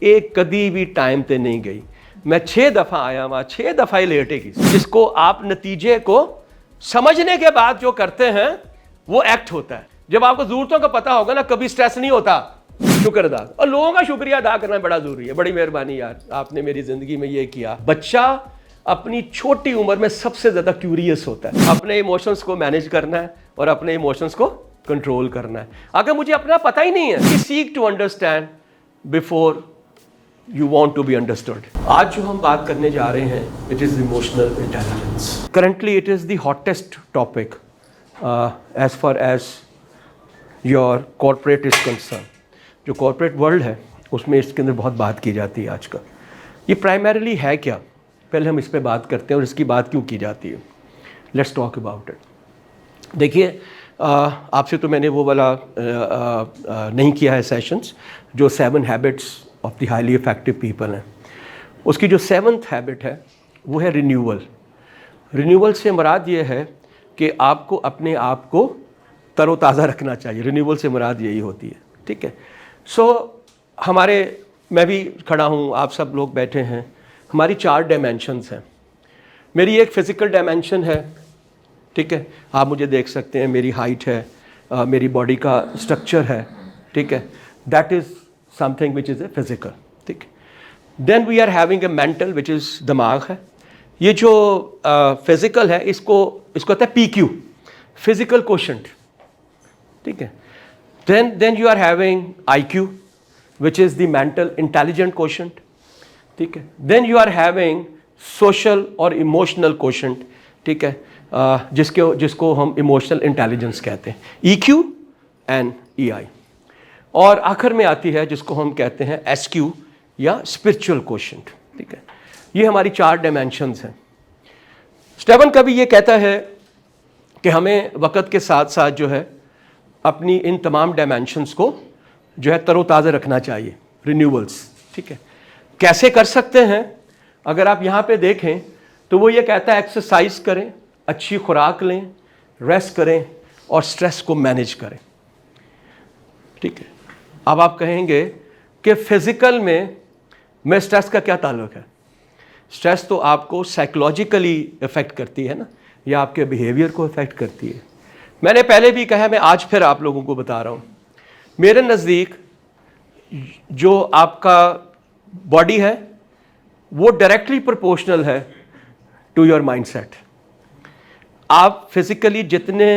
एक कदी भी टाइम ते नहीं गई। मैं 6 दफ़ा आया वहाँ, 6 दफ़ा ही लेटेगी। जिसको आप नतीजे को समझने के बाद जो करते हैं वो एक्ट होता है। जब आपको ज़रूरतों का पता होगा ना, कभी स्ट्रेस नहीं होता। शुक्र अदा, और लोगों का शुक्रिया अदा करना बड़ा ज़रूरी है। बड़ी मेहरबानी यार, आपने मेरी ज़िंदगी में ये किया। बच्चा अपनी छोटी उम्र में सबसे ज़्यादा क्यूरियस होता है। अपने इमोशंस को मैनेज करना है और अपने इमोशंस को कंट्रोल करना है। अगर मुझे अपना पता ही नहीं है, seek to understand before you want to be understood। आज जो हम बात करने जा रहे हैं, it is emotional intelligence। Currently it is the hottest topic as far as your corporate is concerned। जो corporate world है उसमें इसके अंदर बहुत बात की जाती है आजकल। ये primarily है क्या, पहले हम इस पे बात करते हैं और इसकी बात क्यों की जाती है। Let's talk about it। देखिए, आपसे तो मैंने वो वाला नहीं किया है सेशंस जो 7 habits of the highly effective people हैं। उसकी जो 7th हैबिट है वो है रिन्यूअल। रिन्यूअल से मुराद ये है कि आपको अपने आप को तरोताज़ा रखना चाहिए। रिन्यूअल से मुराद यही होती है, ठीक है। मैं भी खड़ा हूँ, आप सब लोग बैठे हैं। हमारी 4 डायमेंशंस हैं। मेरी एक फ़िज़िकल डायमेंशन है, ठीक है, आप मुझे देख सकते हैं। मेरी हाइट है, मेरी बॉडी का स्ट्रक्चर है, ठीक है। That is something which is a physical, ठीक। Then we are having a mental which is दिमाग है। ये जो फिजिकल है इसको कहते हैं PQ, फिजिकल क्वोशंट, ठीक है। Then you are having IQ which is the mental intelligent quotient, ठीक है। Then you are having social और इमोशनल क्वोशंट, ठीक है, जिसको हम इमोशनल इंटेलिजेंस कहते हैं, EQ एंड EI। और आखिर में आती है जिसको हम कहते हैं SQ या स्पिरिचुअल क्वोशंट, ठीक है। ये हमारी 4 डायमेंशंस हैं। स्टेवन कभी ये कहता है कि हमें वक्त के साथ साथ जो है अपनी इन तमाम डायमेंशंस को जो है तरोताज़ा रखना चाहिए, रिन्यूअल्स, ठीक है। कैसे कर सकते हैं? अगर आप यहाँ पे देखें तो वो ये कहता है एक्सरसाइज करें, अच्छी खुराक लें, रेस्ट करें और स्ट्रेस को मैनेज करें, ठीक है। अब आप कहेंगे कि फिज़िकल में स्ट्रेस का क्या ताल्लुक है? स्ट्रेस तो आपको साइकोलॉजिकली इफ़ेक्ट करती है ना, या आपके बिहेवियर को इफ़ेक्ट करती है। मैंने पहले भी कहा, मैं आज फिर आप लोगों को बता रहा हूँ। मेरे नज़दीक जो आपका बॉडी है वो डायरेक्टली प्रोपोर्शनल है टू योर माइंडसेट। आप फिज़िकली जितने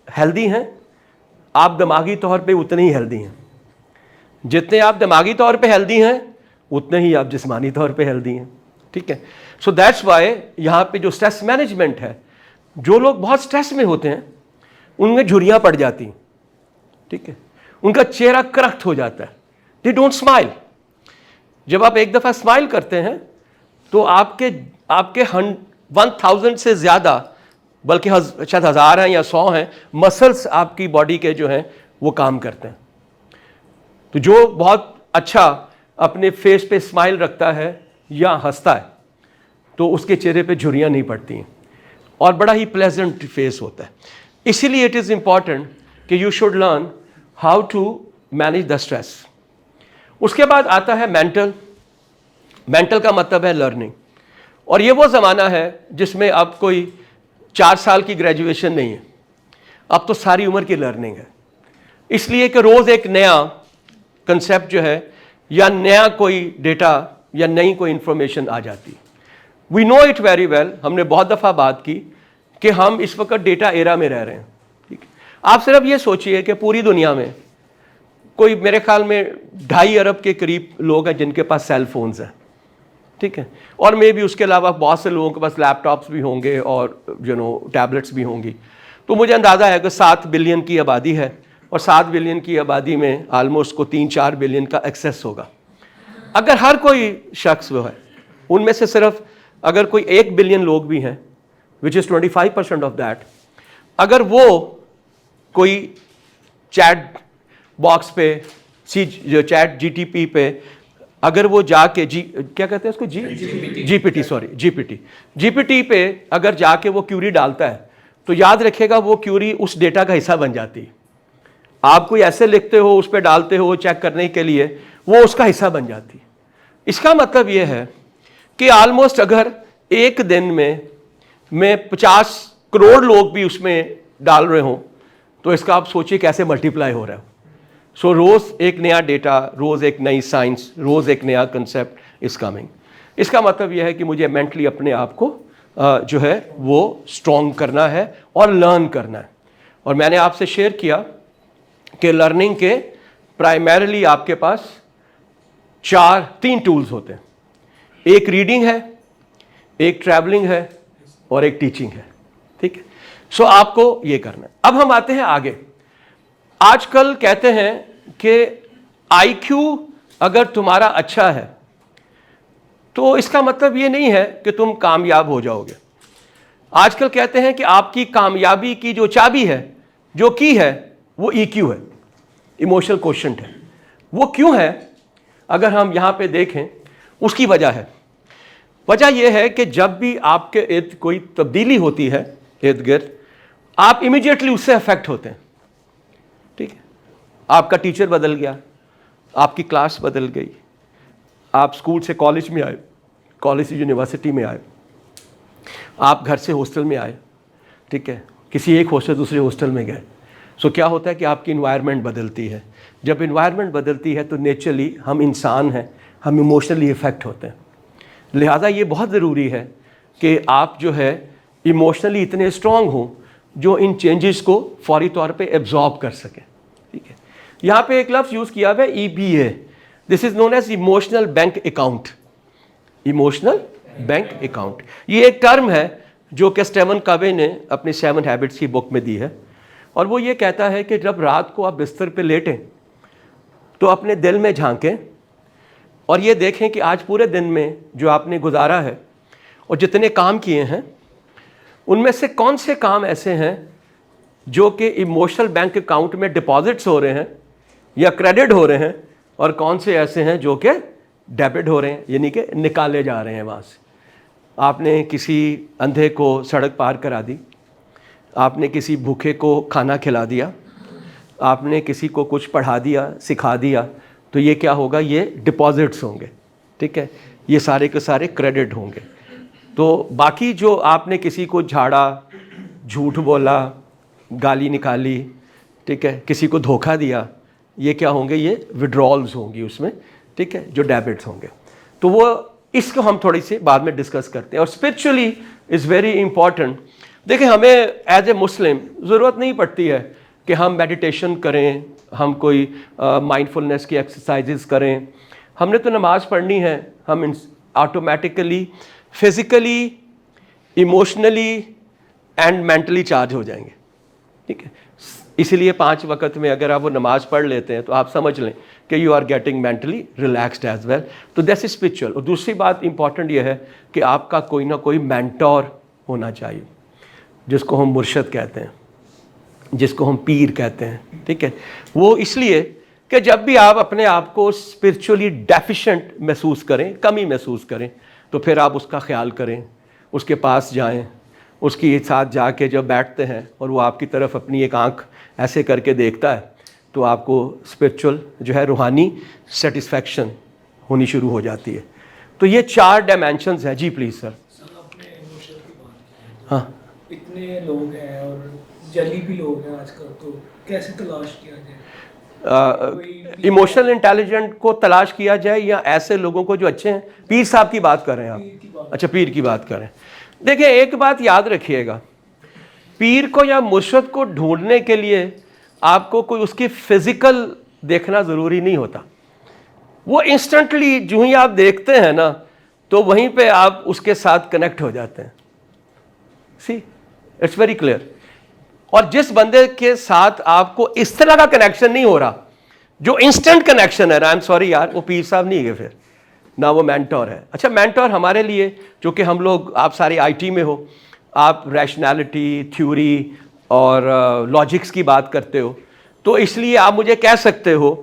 हेल्दी हैं, आप दिमागी तौर पे उतने ही हेल्दी हैं। जितने आप दिमागी तौर पे हेल्दी हैं उतने ही आप जिस्मानी तौर पे हेल्दी हैं, ठीक है। सो दैट्स वाई यहाँ पे जो स्ट्रेस मैनेजमेंट है, जो लोग बहुत स्ट्रेस में होते हैं उनमें झुर्रियाँ पड़ जाती हैं, ठीक है। उनका चेहरा करख्त हो जाता है, दे डोंट स्माइल। जब आप एक दफ़ा स्माइल करते हैं तो आपके 1000 से ज़्यादा, बल्कि शायद 1000 हैं या 100 हैं, मसल्स आपकी बॉडी के जो हैं वो काम करते हैं। तो जो बहुत अच्छा अपने फेस पे स्माइल रखता है या हंसता है तो उसके चेहरे पे झुर्रियाँ नहीं पड़ती हैं और बड़ा ही प्लेजेंट फेस होता है। इसीलिए इट इज़ इम्पॉर्टेंट कि you should learn how to manage the stress. उसके बाद आता है मेंटल। मेंटल का मतलब है लर्निंग। और ये वो ज़माना है जिसमें अब कोई 4 साल की ग्रेजुएशन नहीं है, अब तो सारी उम्र की लर्निंग है। इसलिए कि रोज़ एक नया कंसेप्ट जो है या नया कोई डेटा या नई कोई इंफॉर्मेशन आ जाती है। We know it very well. हमने बहुत दफ़ा बात की कि हम इस वक्त डेटा एरा में रह रहे हैं, ठीक है। आप सिर्फ ये सोचिए कि पूरी दुनिया में कोई मेरे ख्याल में 2.5 अरब के करीब लोग हैं जिनके पास सेल फोन्स हैं, ठीक है। और मे भी उसके अलावा बहुत से लोगों के पास लैपटॉप्स भी होंगे और टैबलेट्स भी होंगी। तो मुझे अंदाज़ा है कि 7 बिलियन की आबादी है और 7 बिलियन की आबादी में आलमोस्ट को 3-4 बिलियन का एक्सेस होगा। अगर हर कोई शख्स वो है, उनमें से सिर्फ अगर कोई 1 बिलियन लोग भी हैं, विच इज़ 25% ऑफ दैट, अगर वो कोई चैट बॉक्स पे जो चैट GTP पे अगर वो जाके क्या कहते हैं उसको GPT पे अगर जाके वो क्यूरी डालता है तो याद रखेगा वो क्यूरी उस डेटा का हिस्सा बन जाती है। आप कोई ऐसे लिखते हो, उस पर डालते हो चेक करने के लिए, वो उसका हिस्सा बन जाती है। इसका मतलब ये है कि ऑलमोस्ट अगर एक दिन में मैं 50 करोड़ लोग भी उसमें डाल रहे हों तो इसका आप सोचिए कैसे मल्टीप्लाई हो रहा है। सो रोज़ एक नया डेटा, रोज़ एक नई साइंस, रोज़ एक नया कंसेप्ट इज कमिंग। इसका मतलब यह है कि मुझे मेंटली अपने आप को जो है वो स्ट्रॉन्ग करना है और लर्न करना है। और मैंने आपसे शेयर किया कि लर्निंग के प्राइमरीली आपके पास 3 टूल्स होते हैं। एक रीडिंग है, एक ट्रैवलिंग है और एक टीचिंग है। ठीक है, सो आपको ये करना है। अब हम आते हैं आगे। आजकल कहते हैं कि आईक्यू अगर तुम्हारा अच्छा है तो इसका मतलब ये नहीं है कि तुम कामयाब हो जाओगे। आजकल कहते हैं कि आपकी कामयाबी की जो चाबी है, जो की है, वो ईक्यू है, इमोशनल क्वोशंट है। वो क्यों है? अगर हम यहाँ पे देखें, उसकी वजह है। वजह यह है कि जब भी आपके इर्द कोई तब्दीली होती है इर्द गिर्द, आप इमीडिएटली उससे अफेक्ट होते हैं। ठीक है, आपका टीचर बदल गया, आपकी क्लास बदल गई, आप स्कूल से कॉलेज में आए, कॉलेज से यूनिवर्सिटी में आए, आप घर से हॉस्टल में आए। ठीक है, किसी एक हॉस्टल दूसरे हॉस्टल में गए। सो क्या होता है कि आपकी इन्वायरमेंट बदलती है। जब इन्वायरमेंट बदलती है तो नेचुरली हम इंसान हैं, हम इमोशनली इफ़ेक्ट होते हैं। लिहाजा ये बहुत ज़रूरी है कि आप जो है इमोशनली इतने स्ट्रॉन्ग हों जो इन चेंजेस को फौरी तौर पे एब्जॉर्ब कर सकें। ठीक है, यहाँ पे एक लफ्ज़ यूज़ किया हुआ है EBA, this is known as emotional bank account. Emotional bank account ये एक टर्म है जो कि स्टीवन कवे ने अपनी 7 हैबिट्स की बुक में दी है। और वो ये कहता है कि जब रात को आप बिस्तर पे लेटें तो अपने दिल में झांकें और ये देखें कि आज पूरे दिन में जो आपने गुजारा है और जितने काम किए हैं उनमें से कौन से काम ऐसे हैं जो कि इमोशनल बैंक अकाउंट में डिपॉजिट्स हो रहे हैं या क्रेडिट हो रहे हैं, और कौन से ऐसे हैं जो कि डेबिट हो रहे हैं, यानी कि निकाले जा रहे हैं वहाँ से। आपने किसी अंधे को सड़क पार करा दी, आपने किसी भूखे को खाना खिला दिया, आपने किसी को कुछ पढ़ा दिया, सिखा दिया, तो ये क्या होगा? ये डिपॉजिट्स होंगे। ठीक है, ये सारे के सारे क्रेडिट होंगे। तो बाकी जो आपने किसी को झाड़ा, झूठ बोला, गाली निकाली, ठीक है, किसी को धोखा दिया, ये क्या होंगे? ये विड्रॉल्स होंगी उसमें। ठीक है, जो डेबिट्स होंगे। तो वो इसको हम थोड़ी सी बाद में डिस्कस करते हैं। और स्पिरिचुअली इज़ वेरी इंपॉर्टेंट। देखिए, हमें एज ए मुस्लिम ज़रूरत नहीं पड़ती है कि हम मेडिटेशन करें, हम कोई माइंडफुलनेस की एक्सरसाइजेस करें। हमने तो नमाज़ पढ़नी है, हम automatically physically, emotionally and mentally charge हो जाएंगे। ठीक है, इसीलिए 5 वक्त में अगर आप वो नमाज़ पढ़ लेते हैं तो आप समझ लें कि you are getting mentally relaxed as well. तो दैट इज स्पिरिचुअल। और दूसरी बात इंपॉर्टेंट ये है कि आपका कोई ना कोई मेंटोर होना चाहिए, जिसको हम मुर्शद कहते हैं, जिसको हम पीर कहते हैं। ठीक है, वो इसलिए कि जब भी आप अपने आप को स्पिरिचुअली डेफिशिएंट महसूस करें, कमी महसूस करें, तो फिर आप उसका ख्याल करें, उसके पास जाएं, उसके साथ जाके जब बैठते हैं और वो आपकी तरफ अपनी एक आंख ऐसे करके देखता है, तो आपको स्पिरिचुअल जो है रूहानी सेटिस्फैक्शन होनी शुरू हो जाती है। तो ये 4 डायमेंशंस हैं। जी प्लीज़ सर। अपने इमोशन की बात की। हाँ, इतने लोग हैं और जली भी लोग हैं आजकल, तो कैसे तलाश किया जाए? इमोशनल इंटेलिजेंट को तलाश किया जाए या ऐसे लोगों को जो अच्छे हैं? पीर साहब की बात कर रहे हैं आप? अच्छा, पीर की बात करें। देखिए, एक बात याद रखिएगा, पीर को या मुर्शद को ढूंढने के लिए आपको कोई उसकी फिजिकल देखना ज़रूरी नहीं होता। वो इंस्टेंटली जो ही आप देखते हैं ना, तो वहीं पे आप उसके साथ कनेक्ट हो जाते हैं। सी, इट्स वेरी क्लियर। और जिस बंदे के साथ आपको इस तरह का कनेक्शन नहीं हो रहा, जो इंस्टेंट कनेक्शन है, आई एम सॉरी यार, वो पीर साहब नहीं है, फिर ना वो मेंटोर है। अच्छा, मेंटोर हमारे लिए, जो कि हम लोग, आप सारे आईटी में हो, आप रैशनैलिटी, थ्योरी और लॉजिक्स की बात करते हो, तो इसलिए आप मुझे कह सकते हो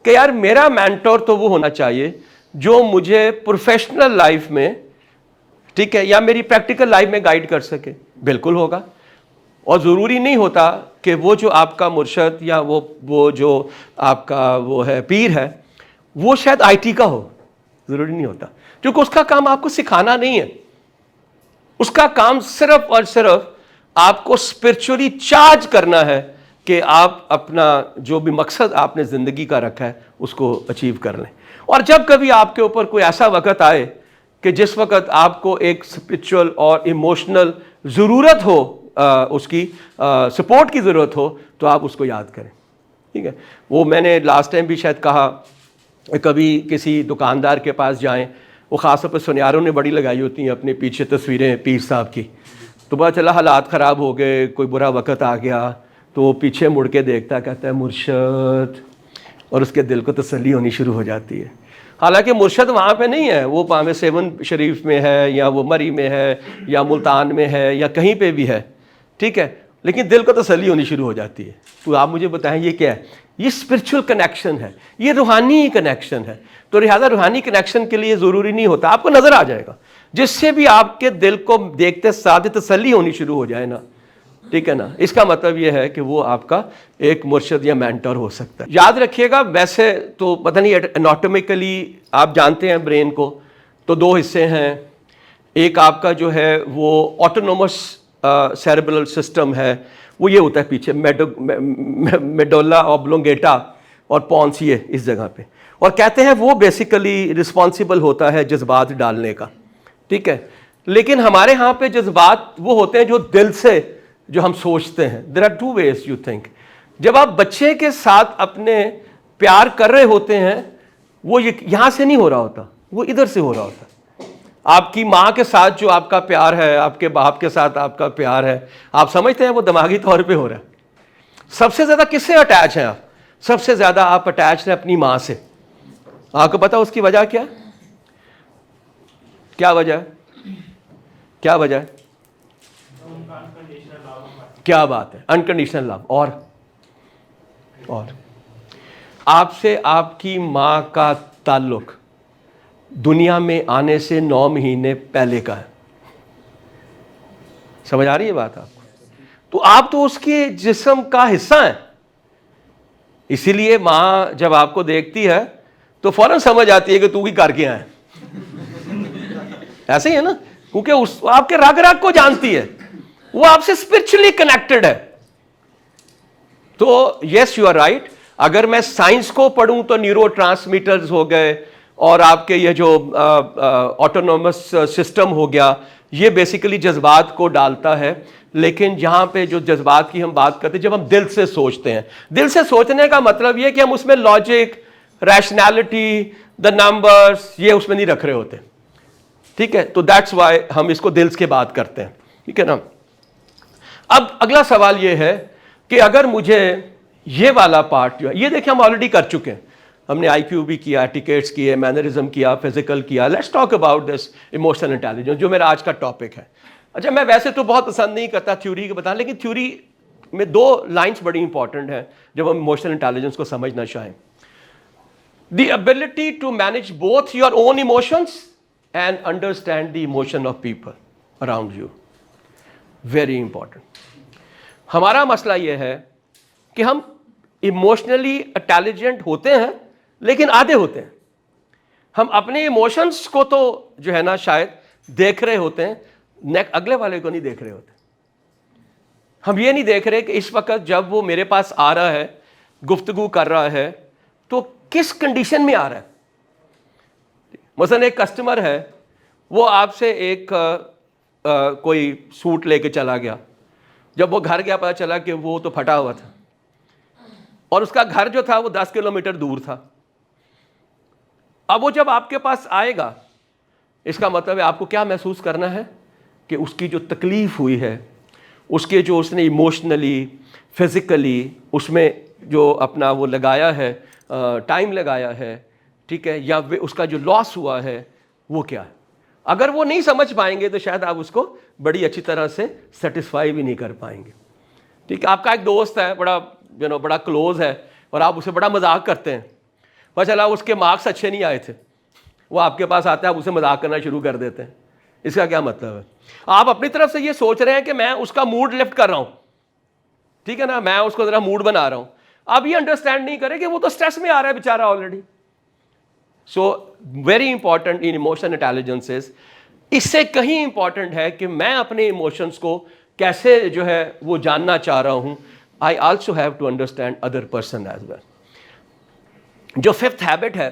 कि यार मेरा मेंटोर तो वो होना चाहिए जो मुझे प्रोफेशनल लाइफ में, ठीक है, या मेरी प्रैक्टिकल लाइफ में गाइड कर सके। बिल्कुल होगा। और ज़रूरी नहीं होता कि वो जो आपका मुर्शद या वो जो आपका वो है पीर है, वो शायद आईटी का हो, ज़रूरी नहीं होता, क्योंकि उसका काम आपको सिखाना नहीं है। उसका काम सिर्फ और सिर्फ आपको स्पिरिचुअली चार्ज करना है कि आप अपना जो भी मकसद आपने ज़िंदगी का रखा है उसको अचीव कर लें। और जब कभी आपके ऊपर कोई ऐसा वक्त आए कि जिस वक्त आपको एक स्पिरिचुअल और इमोशनल ज़रूरत हो, उसकी सपोर्ट की ज़रूरत हो, तो आप उसको याद करें। ठीक है, वो मैंने लास्ट टाइम भी शायद कहा, कभी किसी दुकानदार के पास जाएं, वो ख़ास तौर पर सुनियारों ने बड़ी लगाई होती हैं अपने पीछे तस्वीरें पीर साहब की, तो पता चला हालात ख़राब हो गए, कोई बुरा वक़्त आ गया, तो वो पीछे मुड़ के देखता, कहता है मुर्शद, और उसके दिल को तसल्ली होनी शुरू हो जाती है। हालांकि मुर्शद वहाँ पे नहीं है, वो पावे सेवन शरीफ में है, या वो मरी में है, या मुल्तान में है, या कहीं पे भी है, ठीक है, लेकिन दिल को तसल्ली होनी शुरू हो जाती है। तो आप मुझे बताएं ये क्या है? ये स्पिरिचुअल कनेक्शन है, ये रूहानी कनेक्शन है। तो लिहाजा रूहानी कनेक्शन के लिए ज़रूरी नहीं होता, आपको नज़र आ जाएगा, जिससे भी आपके दिल को देखते साथ तसल्ली होनी शुरू हो जाए ना, ठीक है ना, इसका मतलब ये है कि वो आपका एक मुर्शद या मेंटर हो सकता है। याद रखिएगा, वैसे तो पता नहीं एनाटॉमिकली आप जानते हैं ब्रेन को, तो दो हिस्से हैं। एक आपका जो है वो ऑटोनोमस सेरेब्रल सिस्टम है, वो ये होता है पीछे मेडोला ऑब्लोंगेटा और पॉन्स, ये इस जगह पे, और कहते हैं वो बेसिकली रिस्पॉन्सिबल होता है जज्बात डालने का, ठीक है। लेकिन हमारे यहाँ पे जज्बात वो होते हैं जो दिल से जो हम सोचते हैं। There are two ways you think. जब आप बच्चे के साथ अपने प्यार कर रहे होते हैं, वो यहाँ से नहीं हो रहा होता, वो इधर से हो रहा होता है। आपकी माँ के साथ जो आपका प्यार है, आपके बाप के साथ आपका प्यार है, आप समझते हैं वो दिमागी तौर पे हो रहा है। सबसे ज़्यादा किससे अटैच हैं आप? सबसे ज़्यादा आप अटैच हैं अपनी माँ से। आपको पता उसकी वजह क्या है? क्या वजह है? क्या वजह है? क्या बात है, अनकंडीशनल लव। और आपसे आपकी माँ का ताल्लुक दुनिया में आने से 9 महीने पहले का है। समझ आ रही है बात आपको? तो आप तो उसके जिस्म का हिस्सा हैं। इसीलिए माँ जब आपको देखती है तो फौरन समझ आती है कि तू ही करके आए। ऐसे ही है ना, क्योंकि उस आपके रग रग को जानती है, वो आपसे स्पिरिचुअली कनेक्टेड है। तो यस यू आर राइट, अगर मैं साइंस को पढ़ूं तो न्यूरोट्रांसमीटर्स हो गए और आपके ये जो ऑटोनोमस सिस्टम हो गया, ये बेसिकली जज्बात को डालता है। लेकिन यहाँ पे जो जज्बात की हम बात करते हैं, जब हम दिल से सोचते हैं, दिल से सोचने का मतलब ये कि हम उसमें लॉजिक, रैशनैलिटी, द नंबर्स, ये उसमें नहीं रख रहे होते, ठीक है। तो दैट्स वाई हम इसको दिल के बात करते हैं, ठीक है ना। अब अगला सवाल ये है कि अगर मुझे ये वाला पार्ट जो है, ये देखिए हम ऑलरेडी कर चुके हैं, हमने IQ भी किया, टिकेट्स किए, मैनरिज्म किया, फिजिकल किया। Let's talk about this emotional intelligence, जो मेरा आज का टॉपिक है। अच्छा, मैं वैसे तो बहुत पसंद नहीं करता थ्योरी के बताना, लेकिन थ्योरी में 2 लाइंस बड़ी इंपॉर्टेंट हैं जब हम इमोशनल इंटेलिजेंस को समझना चाहें। The ability to manage both your own emotions and understand the emotion of people around you, very important. हमारा मसला यह है कि हम इमोशनली इंटेलिजेंट होते हैं, लेकिन आधे होते हैं। हम अपने इमोशंस को तो जो है ना शायद देख रहे होते हैं, अगले वाले को नहीं देख रहे होते। हम ये नहीं देख रहे कि इस वक्त जब वो मेरे पास आ रहा है, गुफ्तगू कर रहा है, तो किस कंडीशन में आ रहा है। मसलन एक कस्टमर है, वो आपसे एक कोई सूट लेके चला गया, जब वो घर गया पता चला कि वो तो फटा हुआ था, और उसका घर जो था वो 10 किलोमीटर दूर था। अब वो जब आपके पास आएगा, इसका मतलब है आपको क्या महसूस करना है कि उसकी जो तकलीफ हुई है, उसके जो उसने इमोशनली, फिजिकली उसमें जो अपना वो लगाया है, टाइम लगाया है, ठीक है, या उसका जो लॉस हुआ है वो क्या है। अगर वो नहीं समझ पाएंगे तो शायद आप उसको बड़ी अच्छी तरह से सेटिस्फाई भी नहीं कर पाएंगे, ठीक है। आपका एक दोस्त है, बड़ा बड़ा क्लोज है, और आप उसे बड़ा मजाक करते हैं, पता चला उसके मार्क्स अच्छे नहीं आए थे, वो आपके पास आता है, आप उसे मजाक करना शुरू कर देते हैं। इसका क्या मतलब है? आप अपनी तरफ से ये सोच रहे हैं कि मैं उसका मूड लिफ्ट कर रहा हूं, ठीक है ना, मैं उसको जरा मूड बना रहा हूं। आप ये अंडरस्टैंड नहीं करें कि वो तो स्ट्रेस में आ रहा है बेचारा already. So very important in emotion intelligences, इससे कहीं इंपॉर्टेंट है कि मैं अपने इमोशंस को कैसे जो है वो जानना चाह रहा हूं. I also have to understand other person as well. जो फिफ्थ हैबिट है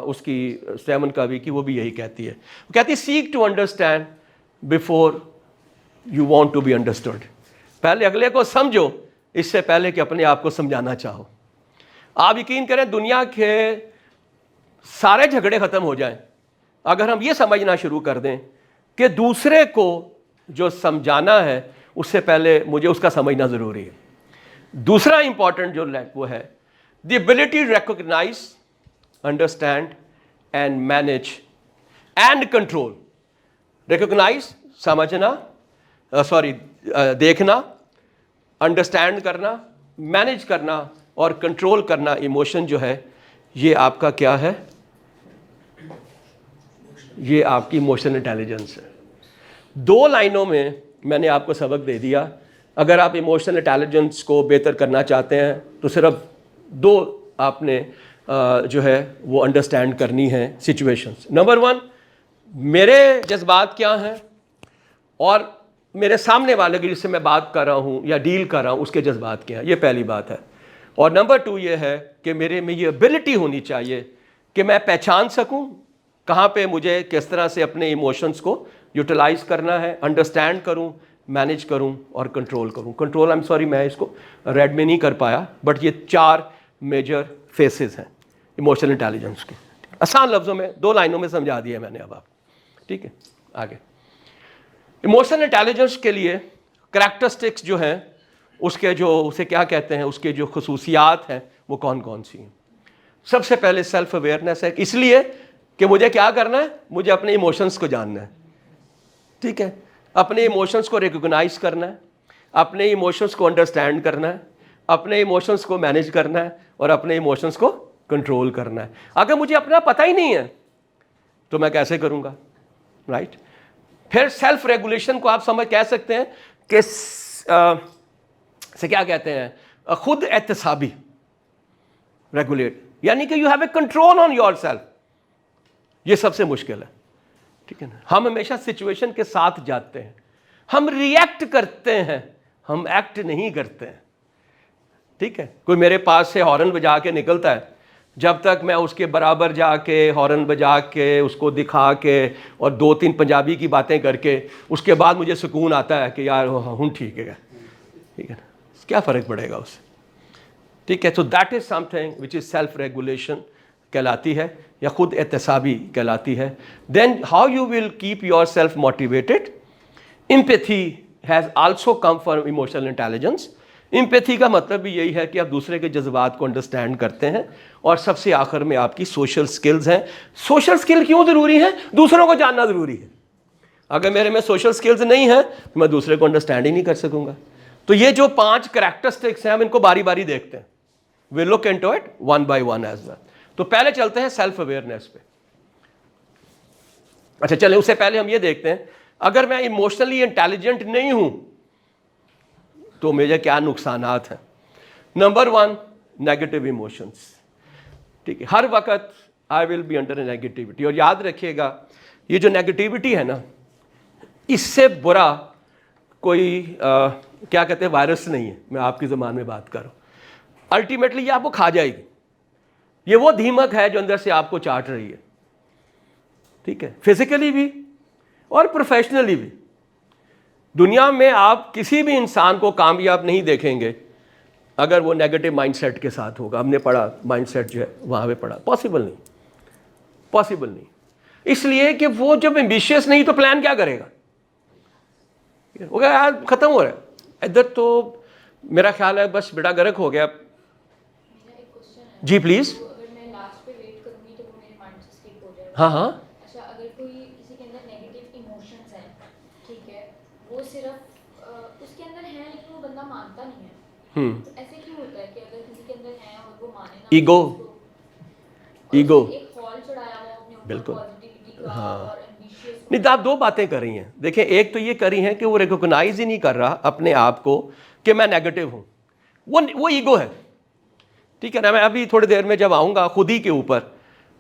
उसकी स्टेमन का भी, कि वो भी यही कहती है. वो कहती है seek to understand before you want to be understood. पहले अगले को समझो इससे पहले कि अपने आप को समझाना चाहो. आप यकीन करें दुनिया के सारे झगड़े खत्म हो जाएं अगर हम ये समझना शुरू कर दें कि दूसरे को जो समझाना है उससे पहले मुझे उसका समझना ज़रूरी है. दूसरा इंपॉर्टेंट जो वो है the ability to recognise, understand and manage and control. Recognise समझना, देखना, अंडरस्टैंड करना, मैनेज करना और कंट्रोल करना इमोशन जो है ये आपका क्या है, ये आपकी इमोशनल इंटेलिजेंस है. 2 लाइनों में मैंने आपको सबक दे दिया. अगर आप इमोशनल इंटेलिजेंस को बेहतर करना चाहते हैं तो सिर्फ 2 आपने जो है वो अंडरस्टैंड करनी है सिचुएशंस. नंबर 1, मेरे जज्बात क्या हैं और मेरे सामने वाले की जिससे मैं बात कर रहा हूँ या डील कर रहा हूँ उसके जज्बात क्या हैं, ये पहली बात है. और नंबर 2 ये है कि मेरे में ये एबिलिटी होनी चाहिए कि मैं पहचान सकूँ कहाँ पे मुझे किस तरह से अपने इमोशंस को यूटिलाइज करना है, अंडरस्टैंड करूँ, मैनेज करूँ और कंट्रोल करूँ. कंट्रोल, आई एम सॉरी मैं इसको रेड में नहीं कर पाया, बट ये 4 मेजर फेसेस हैं इमोशनल इंटेलिजेंस के. आसान लफ्ज़ों में 2 लाइनों में समझा दिया मैंने अब आपको. ठीक है, आगे. इमोशनल इंटेलिजेंस के लिए करैक्टरिस्टिक्स जो हैं उसके जो उसे क्या कहते हैं, उसके जो खसूसियात हैं वो कौन कौन सी हैं. सबसे पहले सेल्फ अवेयरनेस है, इसलिए कि मुझे क्या करना है, मुझे अपने इमोशंस को जानना है. ठीक है, अपने इमोशंस को रिकॉग्नाइज करना है, अपने इमोशंस को अंडरस्टैंड करना है, अपने इमोशंस को मैनेज करना है और अपने इमोशंस को कंट्रोल करना है. अगर मुझे अपना पता ही नहीं है तो मैं कैसे करूँगा, राइट. फिर सेल्फ रेगुलेशन को आप कह सकते हैं कि से क्या कहते हैं, खुद एहतसाबी रेगुलेट, यानी कि you have a control on your self. ये सबसे मुश्किल है. ठीक है ना, हम हमेशा सिचुएशन के साथ जाते हैं, हम रिएक्ट करते हैं, हम एक्ट नहीं करते हैं. ठीक है, कोई मेरे पास से हॉर्न बजा के निकलता है, जब तक मैं उसके बराबर जाके हॉर्न बजा के उसको दिखा के और 2-3 पंजाबी की बातें करके उसके बाद मुझे सुकून आता है कि यार हूँ ठीक है. ठीक है ना, क्या फ़र्क पड़ेगा उससे. ठीक है, तो that is something which is self regulation कहलाती है या खुद एहतसाबी कहलाती है. Then how you will keep your self motivated. Empathy has also come from emotional intelligence. Empathy का मतलब भी यही है कि आप दूसरे के जज्बात को अंडरस्टैंड करते हैं. और सबसे आखिर में आपकी सोशल स्किल्स हैं. सोशल स्किल क्यों ज़रूरी है, दूसरों को जानना ज़रूरी है. अगर मेरे में सोशल स्किल्स नहीं है तो मैं दूसरे को अंडरस्टैंड ही नहीं कर सकूंगा. तो ये जो 5 करैक्टरिस्टिक्स हैं हम इनको बारी बारी देखते हैं. We look into it one by one as well. तो पहले चलते हैं सेल्फ अवेयरनेस पे. अच्छा चलें, उससे पहले हम ये देखते हैं अगर मैं इमोशनली इंटेलिजेंट नहीं हूं तो मुझे क्या नुकसानात हैं. Number 1, negative emotions. ठीक है, हर वक्त आई विल बी अंडर नेगेटिविटी. और याद रखिएगा ये जो नेगेटिविटी है ना, इससे बुरा कोई क्या कहते हैं वायरस नहीं है. मैं आपकी ज़बान में बात कर रहा हूँ. अल्टीमेटली ये आपको खा जाएगी. ये वो दीमक है जो अंदर से आपको चाट रही है. ठीक है, फिजिकली भी और प्रोफेशनली भी. दुनिया में आप किसी भी इंसान को कामयाब नहीं देखेंगे अगर वो नेगेटिव माइंडसेट के साथ होगा. हमने पढ़ा माइंडसेट जो है वहाँ पे पढ़ा, पॉसिबल नहीं, पॉसिबल नहीं. इसलिए कि वो जब एम्बिशियस नहीं तो प्लान क्या करेगा. हो गया यार, ख़त्म हो रहा है इधर, तो मेरा ख्याल है बस बेटा गर्क हो गया. जी प्लीज़. अगर मैं लास्ट पे वेट करूंगी तो वो मेरे माइंड से स्किप हो जाएगा. हाँ हाँ. अच्छा, अगर कोई किसी के अंदर नेगेटिव इमोशंस हैं, ठीक है, वो सिर्फ उसके अंदर हैं लेकिन वो बंदा मानता नहीं है. तो ऐसे क्यों होता है कि अगर किसी के अंदर है और वो माने ना, ईगो, ईगो एक हॉल चढ़ाया हुआ अपने ऊपर बिल्कुल. पॉजिटिविटी का हाँ. और एम्बिशियस. नहीं तो आप 2 बातें कर रही हैं. देखिए, एक तो ये कर रही हैं कि वो रिकॉग्नाइज ही नहीं कर रहा अपने आप को कि मैं नेगेटिव हूँ. वो ईगो है. ठीक है ना. मैं अभी थोड़ी देर में जब आऊँगा खुद ही के ऊपर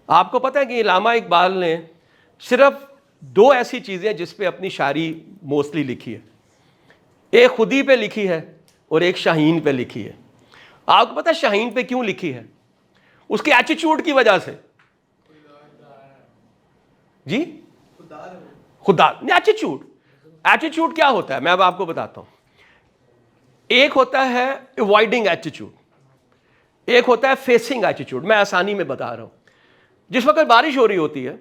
आपको पता है कि इलामा इकबाल ने सिर्फ 2 ऐसी चीज़ें जिस पे अपनी शायरी मोस्टली लिखी है, एक खुदी पे लिखी है और एक शाहीन पे लिखी है। आपको पता है शाहीन पे क्यों लिखी है? उसके एटीट्यूड की वजह से। जी खुदा एटीट्यूड। एटीट्यूड क्या होता है मैं अब आपको बताता हूं। एक होता है अवॉइडिंग एटीट्यूड, एक होता है फेसिंग एटीट्यूड। मैं आसानी में बता रहा हूं। जिस वक्त बारिश हो रही होती है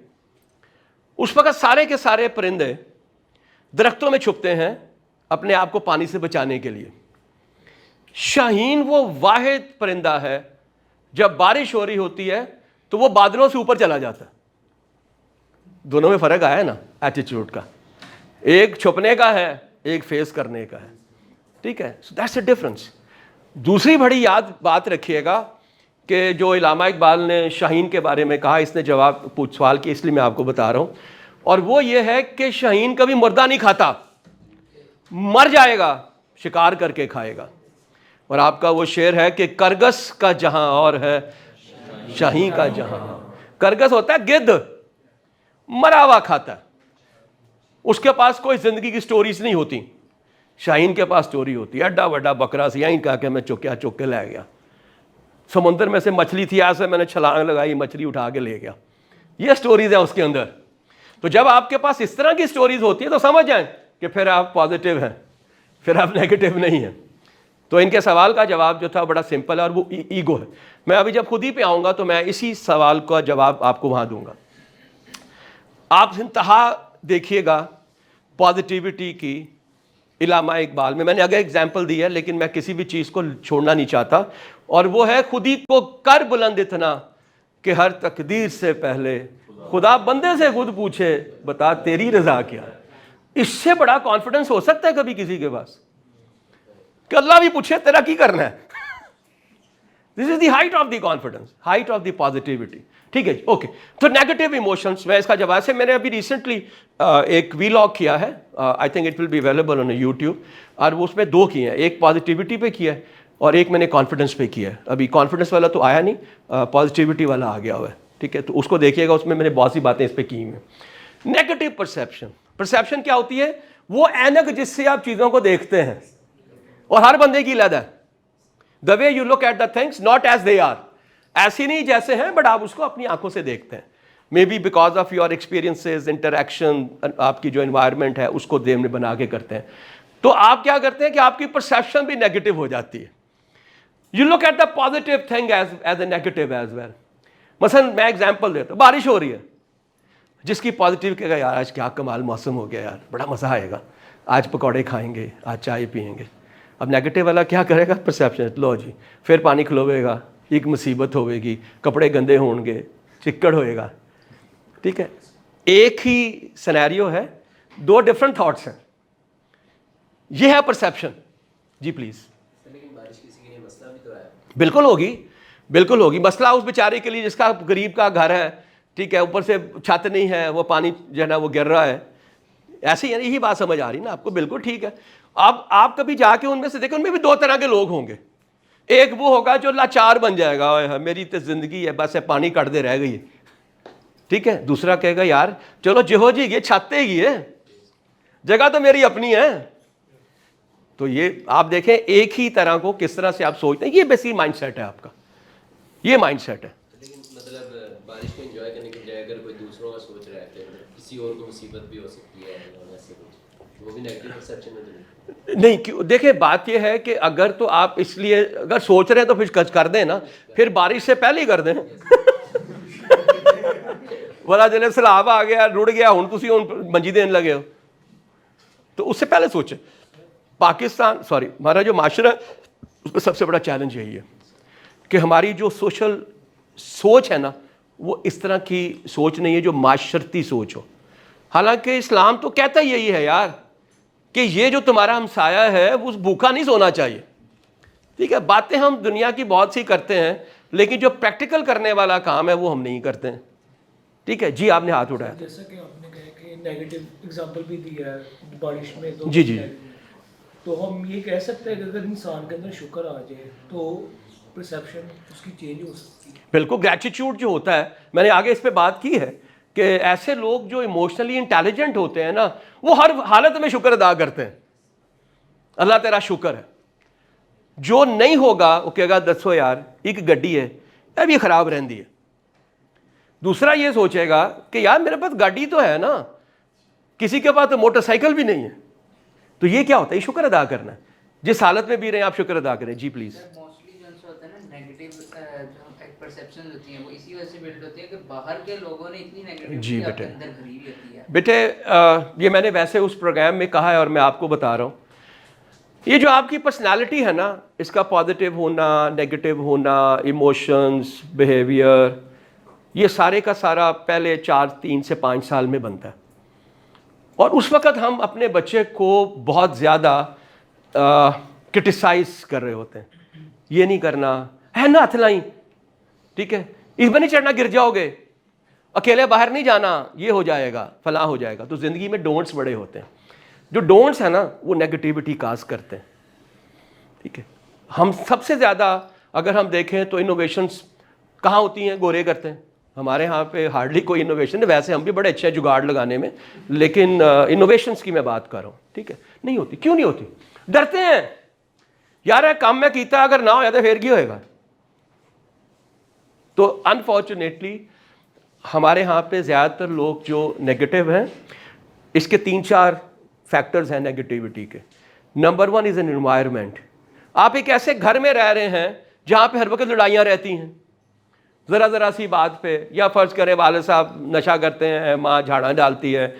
उस वक्त सारे के सारे परिंदे दरख्तों में छुपते हैं अपने आप को पानी से बचाने के लिए। शाहीन वो वाहिद परिंदा है जब बारिश हो रही होती है तो वो बादलों से ऊपर चला जाता है। दोनों में फर्क आया ना एटीट्यूड का, एक छुपने का है एक फेस करने का है। ठीक है, सो दैट्स अ डिफरेंस। दूसरी बड़ी याद बात रखिएगा कि जो इलामा इकबाल ने शाहीन के बारे में कहा, इसने जवाब पूछ सवाल किया इसलिए मैं आपको बता रहा हूं, और वो ये है कि शाहीन कभी मुर्दा नहीं खाता, मर जाएगा शिकार करके खाएगा। और आपका वो शेर है कि करगस का जहां और है शाहीन का जहां। करगस होता है गिद्ध, मरा हुआ खाता है, उसके पास कोई जिंदगी की स्टोरीज नहीं होती। शाहीन के पास स्टोरी होती है। एड्डा वड्डा बकरा सी यहीं कहा कि मैं चुक्या चुक के ले गया, समुद्र में से मछली थी ऐसे मैंने छलांग लगाई मछली उठा के ले गया। ये स्टोरीज है उसके अंदर। तो जब आपके पास इस तरह की स्टोरीज होती है तो समझ जाएं कि फिर आप पॉजिटिव हैं, फिर आप नेगेटिव नहीं हैं। तो इनके सवाल का जवाब जो था बड़ा सिंपल है और वो ईगो है। मैं अभी जब खुद ही पे आऊँगा तो मैं इसी सवाल का जवाब आपको वहाँ दूंगा। आप इंतहा देखिएगा पॉजिटिविटी की इलामा इकबाल में। मैंने अगर एग्जाम्पल दी है लेकिन मैं किसी भी चीज़ को छोड़ना नहीं चाहता, और वो है खुदी को कर बुलंद इतना कि हर तकदीर से पहले खुदा बंदे से खुद पूछे बता तेरी रजा क्या है। इससे बड़ा कॉन्फिडेंस हो सकता है कभी किसी के पास कि अल्लाह भी पूछे तेरा की करना है। This is the height of the confidence, height of the positivity. ठीक है, ओके। तो नेगेटिव इमोशंस, मैं इसका जवाब से मैंने अभी रिसेंटली एक वीलॉग किया है, I think it will be available on YouTube, और वो उसमें 2 किए हैं, एक पॉजिटिविटी पे किया है और एक मैंने कॉन्फिडेंस पे किया है। अभी कॉन्फिडेंस वाला तो आया नहीं, पॉजिटिविटी वाला आ गया हुआ है। ठीक है, तो उसको देखिएगा, उसमें मैंने बहुत सी बातें इस पर की हैं। नेगेटिव परसेप्शन, परसेप्शन क्या होती है? वो ऐनक जिससे आप चीज़ों को देखते हैं, और हर बंदे की अलग है। The way you look at the things not as they are, ऐसी नहीं जैसे हैं बट आप उसको अपनी आंखों से देखते हैं। May be because of your experiences, interaction, आपकी जो एनवायरनमेंट है उसको देव में बना के करते हैं। तो आप क्या करते हैं कि आपकी परसेप्शन भी नेगेटिव हो जाती है। You look at the positive thing as a negative as well. मसलन मैं एग्जाम्पल देता हूँ, बारिश हो रही है, जिसकी पॉजिटिव कहेगा यार आज क्या कमाल मौसम हो गया यार, बड़ा मज़ा आएगा, आज पकौड़े खाएंगे, आज चाय पियेंगे। अब नेगेटिव वाला क्या करेगा? परसेप्शन, लो जी फिर पानी खलोवेगा, एक मुसीबत होगी, कपड़े गंदे होंगे, चिक्कड़ होएगा। ठीक है, एक ही सिनेरियो है, 2 डिफरेंट थॉट्स हैं। ये है परसेप्शन। Ji please. लेकिन बारिश किसी के लिए मसला भी तो है। बिल्कुल होगी, बिल्कुल होगी। मसला उस बेचारे के लिए जिसका गरीब का घर है, ठीक है, ऊपर से छत नहीं है, वो पानी जो है ना वो गिर रहा है। ऐसे यही बात समझ आ रही ना आपको? बिल्कुल ठीक है। अब आप कभी जाके उनमें से देखें, उनमें भी 2 तरह के लोग होंगे। एक वो होगा जो लाचार बन जाएगा, ओए मेरी तो जिंदगी है बस है पानी कट दे रह गई है। ठीक है, दूसरा कहेगा यार चलो जिहो जी ये छाते ही है, जगह तो मेरी अपनी है। तो ये आप देखें एक ही तरह को किस तरह से आप सोचते हैं, ये बेसिक माइंडसेट है आपका, ये माइंडसेट है। लेकिन मतलब बारिश को एंजॉय करने के बजाय अगर कोई दूसरों का सोच रहा है तो किसी और को मुसीबत भी हो सकती है और ऐसे कुछ, वो भी नेगेटिव परसेप्शन में तो नहीं। क्यों? देखें बात यह है कि अगर तो आप इसलिए अगर सोच रहे हैं तो फिर कर दें ना, फिर बारिश से पहले ही कर दें। वाला जने सैलाब आ गया, रुड़ गया, हुण तुसी हुण मंजी देने लगे हो, तो उससे पहले सोचें। पाकिस्तान हमारा जो माशरा है उसमें सबसे बड़ा चैलेंज यही है कि हमारी जो सोशल सोच है ना वो इस तरह की सोच नहीं है जो माशरती सोच हो। हालांकि इस्लाम तो कहता ही यही है यार कि ये जो तुम्हारा हमसाया है वो भूखा नहीं सोना चाहिए। ठीक है, बातें हम दुनिया की बहुत सी करते हैं लेकिन जो प्रैक्टिकल करने वाला काम है वो हम नहीं करते हैं। ठीक है जी, आपने हाथ उठाया। जैसा कि आपने कहा कि नेगेटिव एग्जांपल भी दिया है बारिश में, तो जी जी। तो हम ये कह सकते हैं कि अगर इंसान के अंदर शुक्र आ जाए तो परसेप्शन उसकी चेंज हो सकती है। बिल्कुल, ग्रैटिट्यूड जो होता है, मैंने आगे इस पे बात की है कि ऐसे लोग जो इमोशनली इंटेलिजेंट होते हैं ना, वो हर हालत में शुक्र अदा करते हैं, अल्लाह तेरा शुक्र है। जो नहीं होगा वो कहेगा दसो यार एक गड्डी है अब ये खराब रहती है। दूसरा ये सोचेगा कि यार मेरे पास गाड़ी तो है ना, किसी के पास तो मोटरसाइकिल भी नहीं है। तो ये क्या होता है, ये शुक्र अदा करना है। जिस हालत में भी रहे आप शुक्र अदा करें। जी प्लीज। मोस्टली जो होता है ना नेगेटिव जो एक परसेप्शन होती है वो इसी वजह से बिल्ड होती है कि बाहर के लोगों ने इतनी जी नेगेटिविटी आपके बेटे। अंदर भरी हुई होती है। बेटे ये मैंने वैसे उस प्रोग्राम में कहा है और मैं आपको बता रहा हूँ, ये जो आपकी पर्सनालिटी है ना, इसका पॉजिटिव होना, नेगेटिव होना, इमोशंस, बिहेवियर, ये सारे का सारा पहले 3 से 5 साल में बनता है। और उस वक़्त हम अपने बच्चे को बहुत ज़्यादा क्रिटिसाइज कर रहे होते हैं, ये नहीं करना है ना, हथलाई, ठीक है, इस पर नहीं चढ़ना गिर जाओगे, अकेले बाहर नहीं जाना, ये हो जाएगा, फलां हो जाएगा। तो ज़िंदगी में डोंट्स बड़े होते हैं। जो डोंट्स है ना वो नेगेटिविटी काज करते हैं, ठीक है। हम सबसे ज़्यादा अगर हम देखें तो इनोवेशंस कहाँ होती हैं, गोरे करते हैं। हमारे यहाँ पे हार्डली कोई इनोवेशन है, वैसे हम भी बड़े अच्छे हैं जुगाड़ लगाने में, लेकिन इनोवेशंस की मैं बात कर रहा हूँ, ठीक है। नहीं होती, क्यों नहीं होती? डरते हैं यार ये काम मैं कीता अगर ना होया तो फिर क्या होएगा। तो अनफॉर्चुनेटली हमारे यहाँ पे ज़्यादातर लोग जो नेगेटिव हैं, इसके 3-4 फैक्टर्स हैं नेगेटिविटी के। Number 1 is an environment. आप एक ऐसे घर में रह रहे हैं जहाँ पे हर वक्त लड़ाइयाँ रहती हैं, ज़रा सी बात पे, या फ़र्ज़ करें वाले साहब नशा करते हैं, माँ झाड़ा डालती है,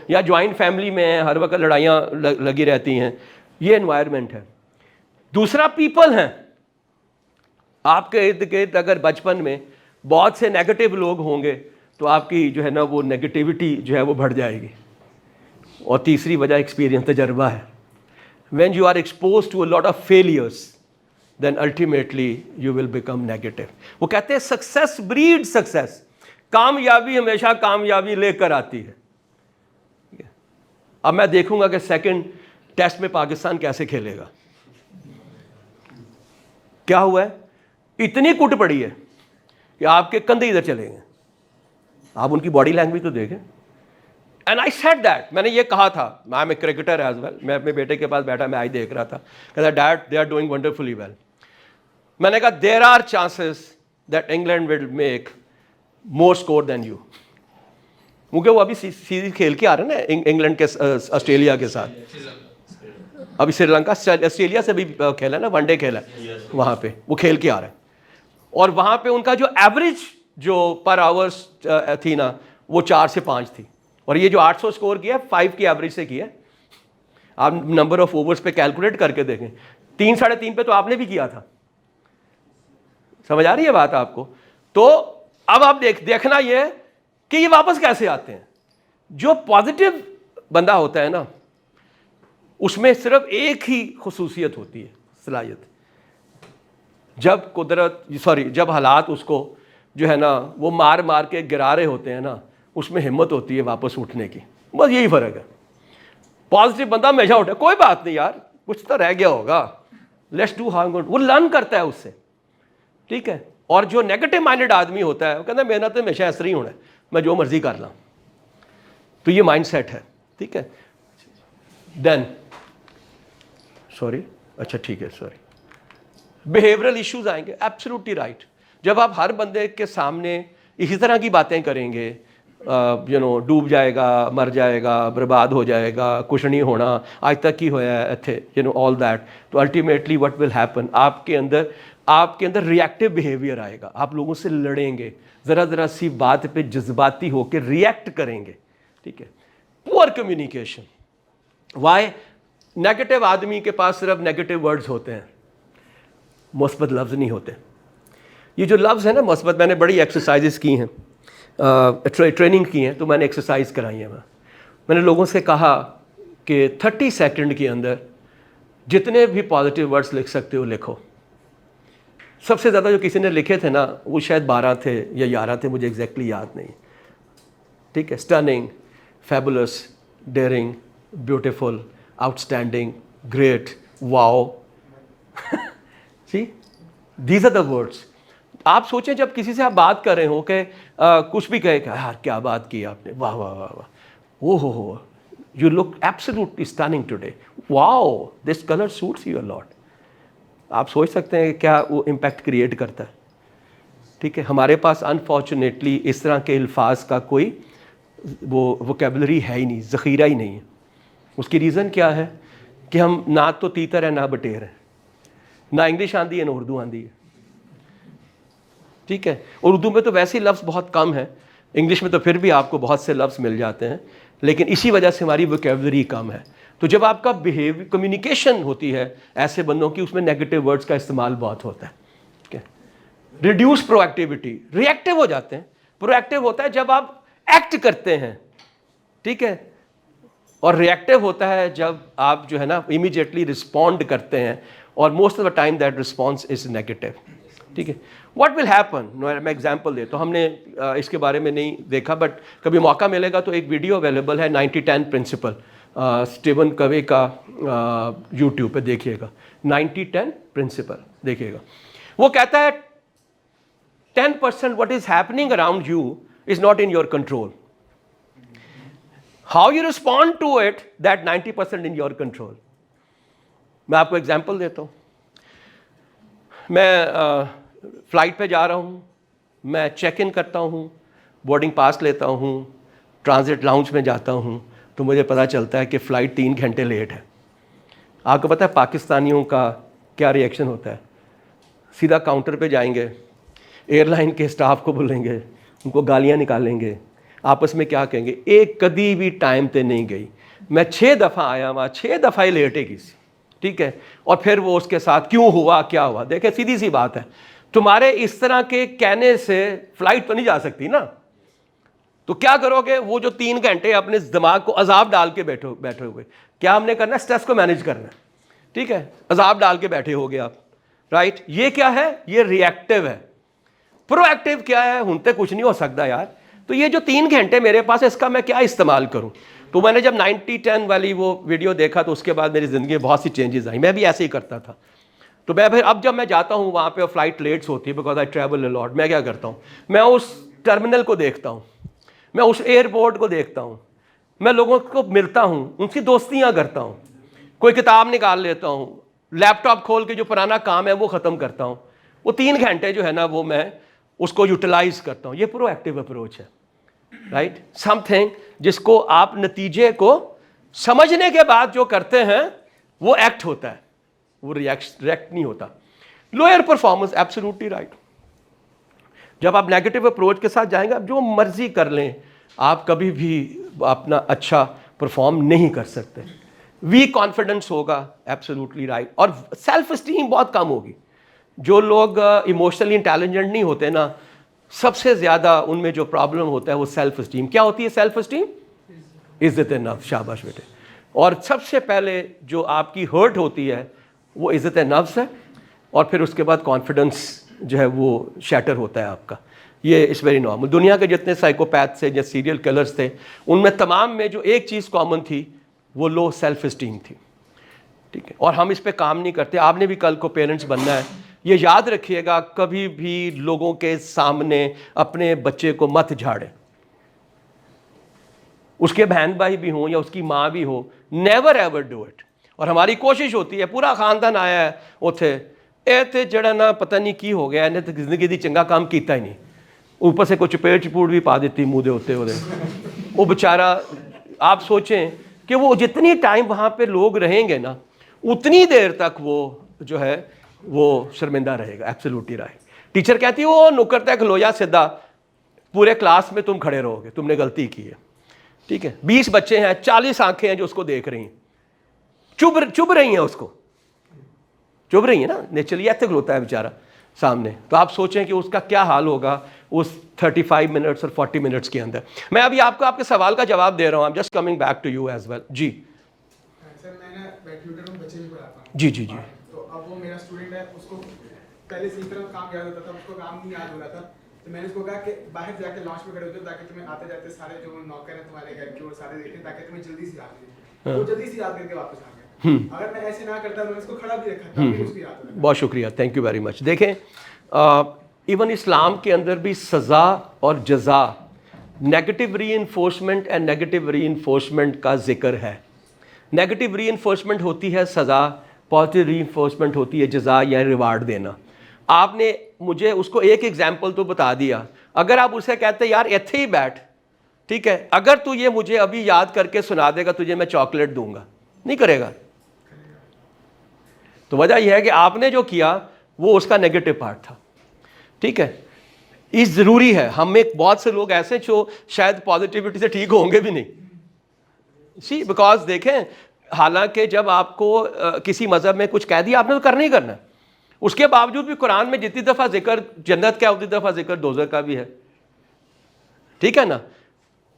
या जॉइंट फैमिली में है, हर वक्त लड़ाइयाँ लगी रहती हैं, ये एनवायरनमेंट है। दूसरा पीपल हैं। आपके इर्द गिर्द अगर बचपन में बहुत से नेगेटिव लोग होंगे तो आपकी जो है ना वो नेगेटिविटी जो है वो बढ़ जाएगी। और तीसरी वजह एक्सपीरियंस, तजर्बा है। When you are expose to a lot of failures then ultimately you will become negative। वो कहते हैं सक्सेस ब्रीड सक्सेस, कामयाबी हमेशा कामयाबी लेकर आती है। अब मैं देखूंगा कि सेकंड टेस्ट में पाकिस्तान कैसे खेलेगा। क्या हुआ है, इतनी कुट पड़ी है कि आपके कंधे इधर चलेंगे। आप उनकी बॉडी लैंग्वेज तो देखें। एंड आई सेड दैट, मैंने ये कहा था, I am a cricketer as well. मैं अपने बेटे के पास बैठा, मैं आई देख रहा था, कहता dad they are doing wonderfully well. मैंने कहा there are chances that England will make more score than you, क्योंकि वो अभी सीरीज खेल के आ रहे हैं ना इंग्लैंड के ऑस्ट्रेलिया के साथ। अभी श्रीलंका ऑस्ट्रेलिया से भी खेला ना, वनडे खेला वहाँ पे, वो खेल के आ रहे हैं। और वहाँ पे उनका जो एवरेज जो पर आवर्स थी ना वो 4 से 5 थी। और ये जो 800 स्कोर किया 5 की एवरेज से किया। आप नंबर ऑफ ओवर्स पे कैलकुलेट करके देखें, 3-3.5 पे तो आपने भी किया था। समझ आ रही है बात आपको? तो अब आप देखना ये कि ये वापस कैसे आते हैं। जो पॉजिटिव बंदा होता है ना उसमें सिर्फ एक ही खुसूसियत होती है, सलाहियत। जब हालात उसको जो है ना वो मार मार के गिरा रहे होते हैं ना, उसमें हिम्मत होती है वापस उठने की। बस यही फ़र्क है। पॉजिटिव बंदा हमेशा उठे, कोई बात नहीं यार कुछ तो रह गया होगा, लेट्स डू हार्म गुड, वो लर्न करता है उससे, ठीक है। और जो नेगेटिव माइंडेड आदमी होता है वो कहता है मेहनत तो हमेशा ऐसा ही होना है, मैं जो मर्जी कर ला। तो ये माइंडसेट है, ठीक है। देन सॉरी बिहेवियरल इश्यूज आएंगे, एब्सोल्युटली राइट। जब आप हर बंदे के सामने इसी तरह की बातें करेंगे, डूब जाएगा, मर जाएगा, बर्बाद हो जाएगा, कुछ नहीं होना, आज तक ही होया इत्थे, ऑल दैट, तो अल्टीमेटली व्हाट विल हैपन, आपके अंदर रिएक्टिव बिहेवियर आएगा। आप लोगों से लड़ेंगे, ज़रा सी बात पे जज्बाती होकर रिएक्ट करेंगे, ठीक है। Poor communication, Y? नेगेटिव आदमी के पास सिर्फ नेगेटिव वर्ड्स होते हैं, मुस्बत लफ्ज़ नहीं होते। ये जो लफ्ज़ है ना मुस्बत, मैंने बड़ी एक्सरसाइजेस की हैं, ट्रेनिंग की हैं, तो मैंने एक्सरसाइज कराई है। मैंने लोगों से कहा कि 30 सेकंड के अंदर जितने भी पॉजिटिव वर्ड्स लिख सकते हो लिखो। सबसे ज़्यादा जो किसी ने लिखे थे ना वो शायद 12 थे या 11 थे, मुझे एग्जैक्टली याद नहीं, ठीक है। Stunning, fabulous, daring, beautiful, outstanding, great, wow. See these are the words. आप सोचें जब किसी से आप बात कर रहे हो कि कुछ भी कहे कि यार क्या बात की आपने, वाह वाह वाह वाह, ओ हो, you look absolutely stunning today, wow this colour suits you a lot. आप सोच सकते हैं कि क्या वो इम्पैक्ट क्रिएट करता है। ठीक है, हमारे पास अनफॉर्चुनेटली इस तरह के अल्फाज का कोई वो वोकेबलरी है ही नहीं, ज़ख़ीरा ही नहीं है। उसकी रीज़न क्या है कि हम ना तो तीतर है ना बटेर है, ना इंग्लिश आती है ना उर्दू आती है। ठीक है, और उर्दू में तो वैसे ही लफ्ज़ बहुत कम है, इंग्लिश में तो फिर भी आपको बहुत से लफ्ज़ मिल जाते हैं, लेकिन इसी वजह से हमारी वोकेबलरी कम है। तो जब आपका बिहेवियर कम्युनिकेशन होती है ऐसे बंदों की, उसमें नेगेटिव वर्ड्स का इस्तेमाल बहुत होता है। ठीक है, रिड्यूस प्रोएक्टिविटी, रिएक्टिव हो जाते हैं। प्रोएक्टिव होता है जब आप एक्ट करते हैं, ठीक है, और रिएक्टिव होता है जब आप जो है ना इमीडिएटली रिस्पॉन्ड करते हैं, और most of the time that response is negative. ठीक है, व्हाट विल हैपन, मैं एग्जांपल देता हूँ, हमने इसके बारे में नहीं देखा, बट कभी मौका मिलेगा तो एक वीडियो अवेलेबल है 90-10 प्रिंसिपल, स्टीवन कवे का, यूट्यूब पे देखिएगा, 90-10 प्रिंसिपल देखिएगा। वो कहता है 10% what is happening around you is not in your control. How you respond to it, that 90% in your control. मैं आपको एग्जांपल देता हूँ। मैं फ़्लाइट पे जा रहा हूँ, मैं चेक इन करता हूँ, बोर्डिंग पास लेता हूँ, ट्रांजिट लाउंज में जाता हूँ, तो मुझे पता चलता है कि फ़्लाइट 3 घंटे लेट है। आपको पता है पाकिस्तानियों का क्या रिएक्शन होता है? सीधा काउंटर पे जाएंगे, एयरलाइन के स्टाफ को बोलेंगे, उनको गालियाँ निकालेंगे, आपस में क्या कहेंगे, एक कदी भी टाइम पे नहीं गई, मैं 6 दफ़ा आया वहाँ, 6 दफ़ा ही लेट है किसी। ठीक है, और फिर वो उसके साथ क्यों हुआ क्या हुआ। देखिए सीधी सी बात है, तुम्हारे इस तरह के कहने से फ़्लाइट तो नहीं जा सकती ना, तो क्या करोगे, वो जो 3 घंटे अपने दिमाग को अजाब डाल के बैठे हुए, क्या हमने करना है, स्ट्रेस को मैनेज करना है। ठीक है, अजाब डाल के बैठे होगे आप, राइट। ये क्या है, ये रिएक्टिव है। प्रोएक्टिव क्या है, हुनते कुछ नहीं हो सकता यार, तो ये जो 3 घंटे मेरे पास है इसका मैं क्या इस्तेमाल करूं। तो मैंने जब 90-10 वाली वो वीडियो देखा तो उसके बाद मेरी ज़िंदगी में बहुत सी चेंजेस आई। मैं भी ऐसे ही करता था। तो मैं फिर अब जब मैं जाता हूँ वहाँ पे फ़्लाइट लेट्स होती है, because I travel a lot, मैं क्या करता हूँ, मैं उस टर्मिनल को देखता हूँ, मैं उस एयरपोर्ट को देखता हूँ, मैं लोगों को मिलता हूँ, उनकी दोस्तियाँ करता हूँ, कोई किताब निकाल लेता हूँ, लैपटॉप खोल के जो पुराना काम है वो ख़त्म करता हूँ। वो 3 घंटे जो है ना वो मैं उसको यूटिलाइज करता हूँ। ये प्रोएक्टिव अप्रोच है, राइट। समथिंग जिसको आप नतीजे को समझने के बाद जो करते हैं वो एक्ट होता है, वो रिएक्ट नहीं होता। Lower performance, absolutely right. जब आप नेगेटिव अप्रोच के साथ जाएंगे, आप जो मर्जी कर लें, आप कभी भी अपना अच्छा परफॉर्म नहीं कर सकते। वीक कॉन्फिडेंस होगा, एब्सोल्युटली राइट, और सेल्फ स्टीम बहुत कम होगी। जो लोग इमोशनली इंटेलिजेंट नहीं होते ना, सबसे ज़्यादा उनमें जो प्रॉब्लम होता है वो सेल्फ स्टीम। क्या होती है सेल्फ स्टीम? इज़्ज़त नफ्स, शाबाश बेटे। और सबसे पहले जो आपकी हर्ट होती है वो इज़्ज़त नफ्स है, और फिर उसके बाद कॉन्फिडेंस जो है वो शैटर होता है आपका। ये इज़ वेरी नॉर्मल। दुनिया के जितने साइकोपैथ थे या सीरियल किलर्स थे, उनमें तमाम में जो एक चीज़ कॉमन थी वो लो सेल्फ स्टीम थी। ठीक है, और हम इस पे काम नहीं करते। आपने भी कल को पेरेंट्स बनना है, ये याद रखिएगा, कभी भी लोगों के सामने अपने बच्चे को मत झाड़ें, उसके बहन भाई भी हों या उसकी माँ भी हो, नेवर एवर डू इट। और हमारी कोशिश होती है, पूरा खानदान आया है उथे, ए ते जड़ा ना पता नहीं की हो गया, इन्हें तो जिंदगी दी चंगा काम किया ही नहीं, ऊपर से कोई चपेट चपूट भी पा देती मुँह दे होते वो बेचारा। आप सोचें कि वो जितनी टाइम वहाँ पे लोग रहेंगे ना, उतनी देर तक वो जो है वो शर्मिंदा रहेगा। Absolutely right. टीचर कहती है वो नुक्कड़ तक लो जा सीधा, पूरे क्लास में तुम खड़े रहोगे, तुमने गलती की है। ठीक है, 20 बच्चे हैं, 40 आंखें हैं जो उसको देख रही हैं, चुभ रही हैं, उसको चुभ रही है ना, नेचुरली ऐसे होता है बेचारा सामने। तो आप सोचें कि उसका क्या हाल होगा उस 35 मिनट्स और 40 मिनट्स के अंदर। मैं अभी आपको आपके सवाल का जवाब दे रहा हूँ, I am just coming back to you as well. जी सर, मैं ना बैडमिंटन में बच्चे भी पढ़ाता हूँ। जी जी जी। तो अब वो मेरा स्टूडेंट है, उसको पहले से ही तरह काम याद होता था, उसको काम नहीं याद हो रहा था। तो मैंने उसको कहा कि बाहर जाके लॉन्च पे खड़े होते ताकि तुम्हें आते जाते सारे जो नौकर हैं तुम्हारे घर के वो सारे देखें, ताकि तुम्हें जल्दी से याद रहे। वो जल्दी से याद करके वापस आ गया। अगर मैं ऐसे ना करता मैं इसको खड़ा भी रखा तब भी उसकी याद होता। बहुत शुक्रिया, थैंक यू वेरी मच। देखें इवन इस्लाम के अंदर भी सज़ा और जज़ा, negative reinforcement and negative reinforcement का जिक्र है। नेगेटिव रीइंफोर्समेंट होती है सज़ा, पॉजिटिव रीइंफोर्समेंट होती है जज़ा या रिवार्ड देना। आपने मुझे उसको एक एग्जाम्पल तो बता दिया, अगर आप उसे कहते यार इत्थे ही बैठ, ठीक है, अगर तू ये मुझे अभी याद करके सुना देगा तुझे मैं चॉकलेट दूंगा, नहीं करेगा। तो वजह यह है कि आपने जो किया वो उसका नेगेटिव पार्ट था, ठीक है। इस ज़रूरी है, हम में बहुत से लोग ऐसे जो शायद पॉजिटिविटी से ठीक होंगे भी नहीं, सी बिकॉज देखें, हालांकि जब आपको किसी मज़हब में कुछ कह दिया आपने तो करना ही करना है, उसके बावजूद भी कुरान में जितनी दफ़ा जिक्र जन्नत का उतनी दफ़ा जिक्र दोज़ख का भी है, ठीक है ना।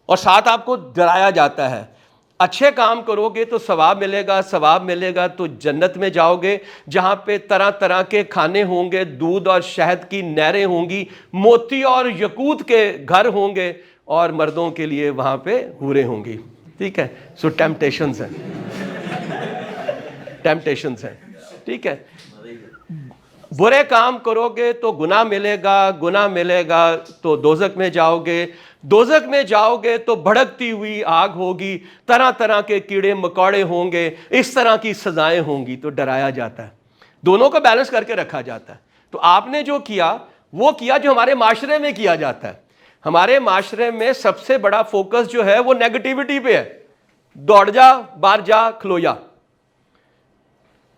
और साथ आपको डराया जाता है, अच्छे काम करोगे तो सवाब मिलेगा, सवाब मिलेगा तो जन्नत में जाओगे जहाँ पे तरह तरह के खाने होंगे, दूध और शहद की नहरें होंगी, मोती और यकूत के घर होंगे और मर्दों के लिए वहाँ पे हूरें होंगी, ठीक है। सो टेम्पटेशंस हैं, टेम्पटेशंस हैं, ठीक है। बुरे काम करोगे तो गुनाह मिलेगा, गुनाह मिलेगा तो दोज़ख में जाओगे, दोज़ख में जाओगे तो भड़कती हुई आग होगी, तरह तरह के कीड़े मकोड़े होंगे, इस तरह की सजाएं होंगी। तो डराया जाता है, दोनों को बैलेंस करके रखा जाता है। तो आपने जो किया वो किया जो हमारे माशरे में किया जाता है। हमारे माशरे में सबसे बड़ा फोकस जो है वो नेगेटिविटी पे है, दौड़ जा, बाहर जा, खलो जा।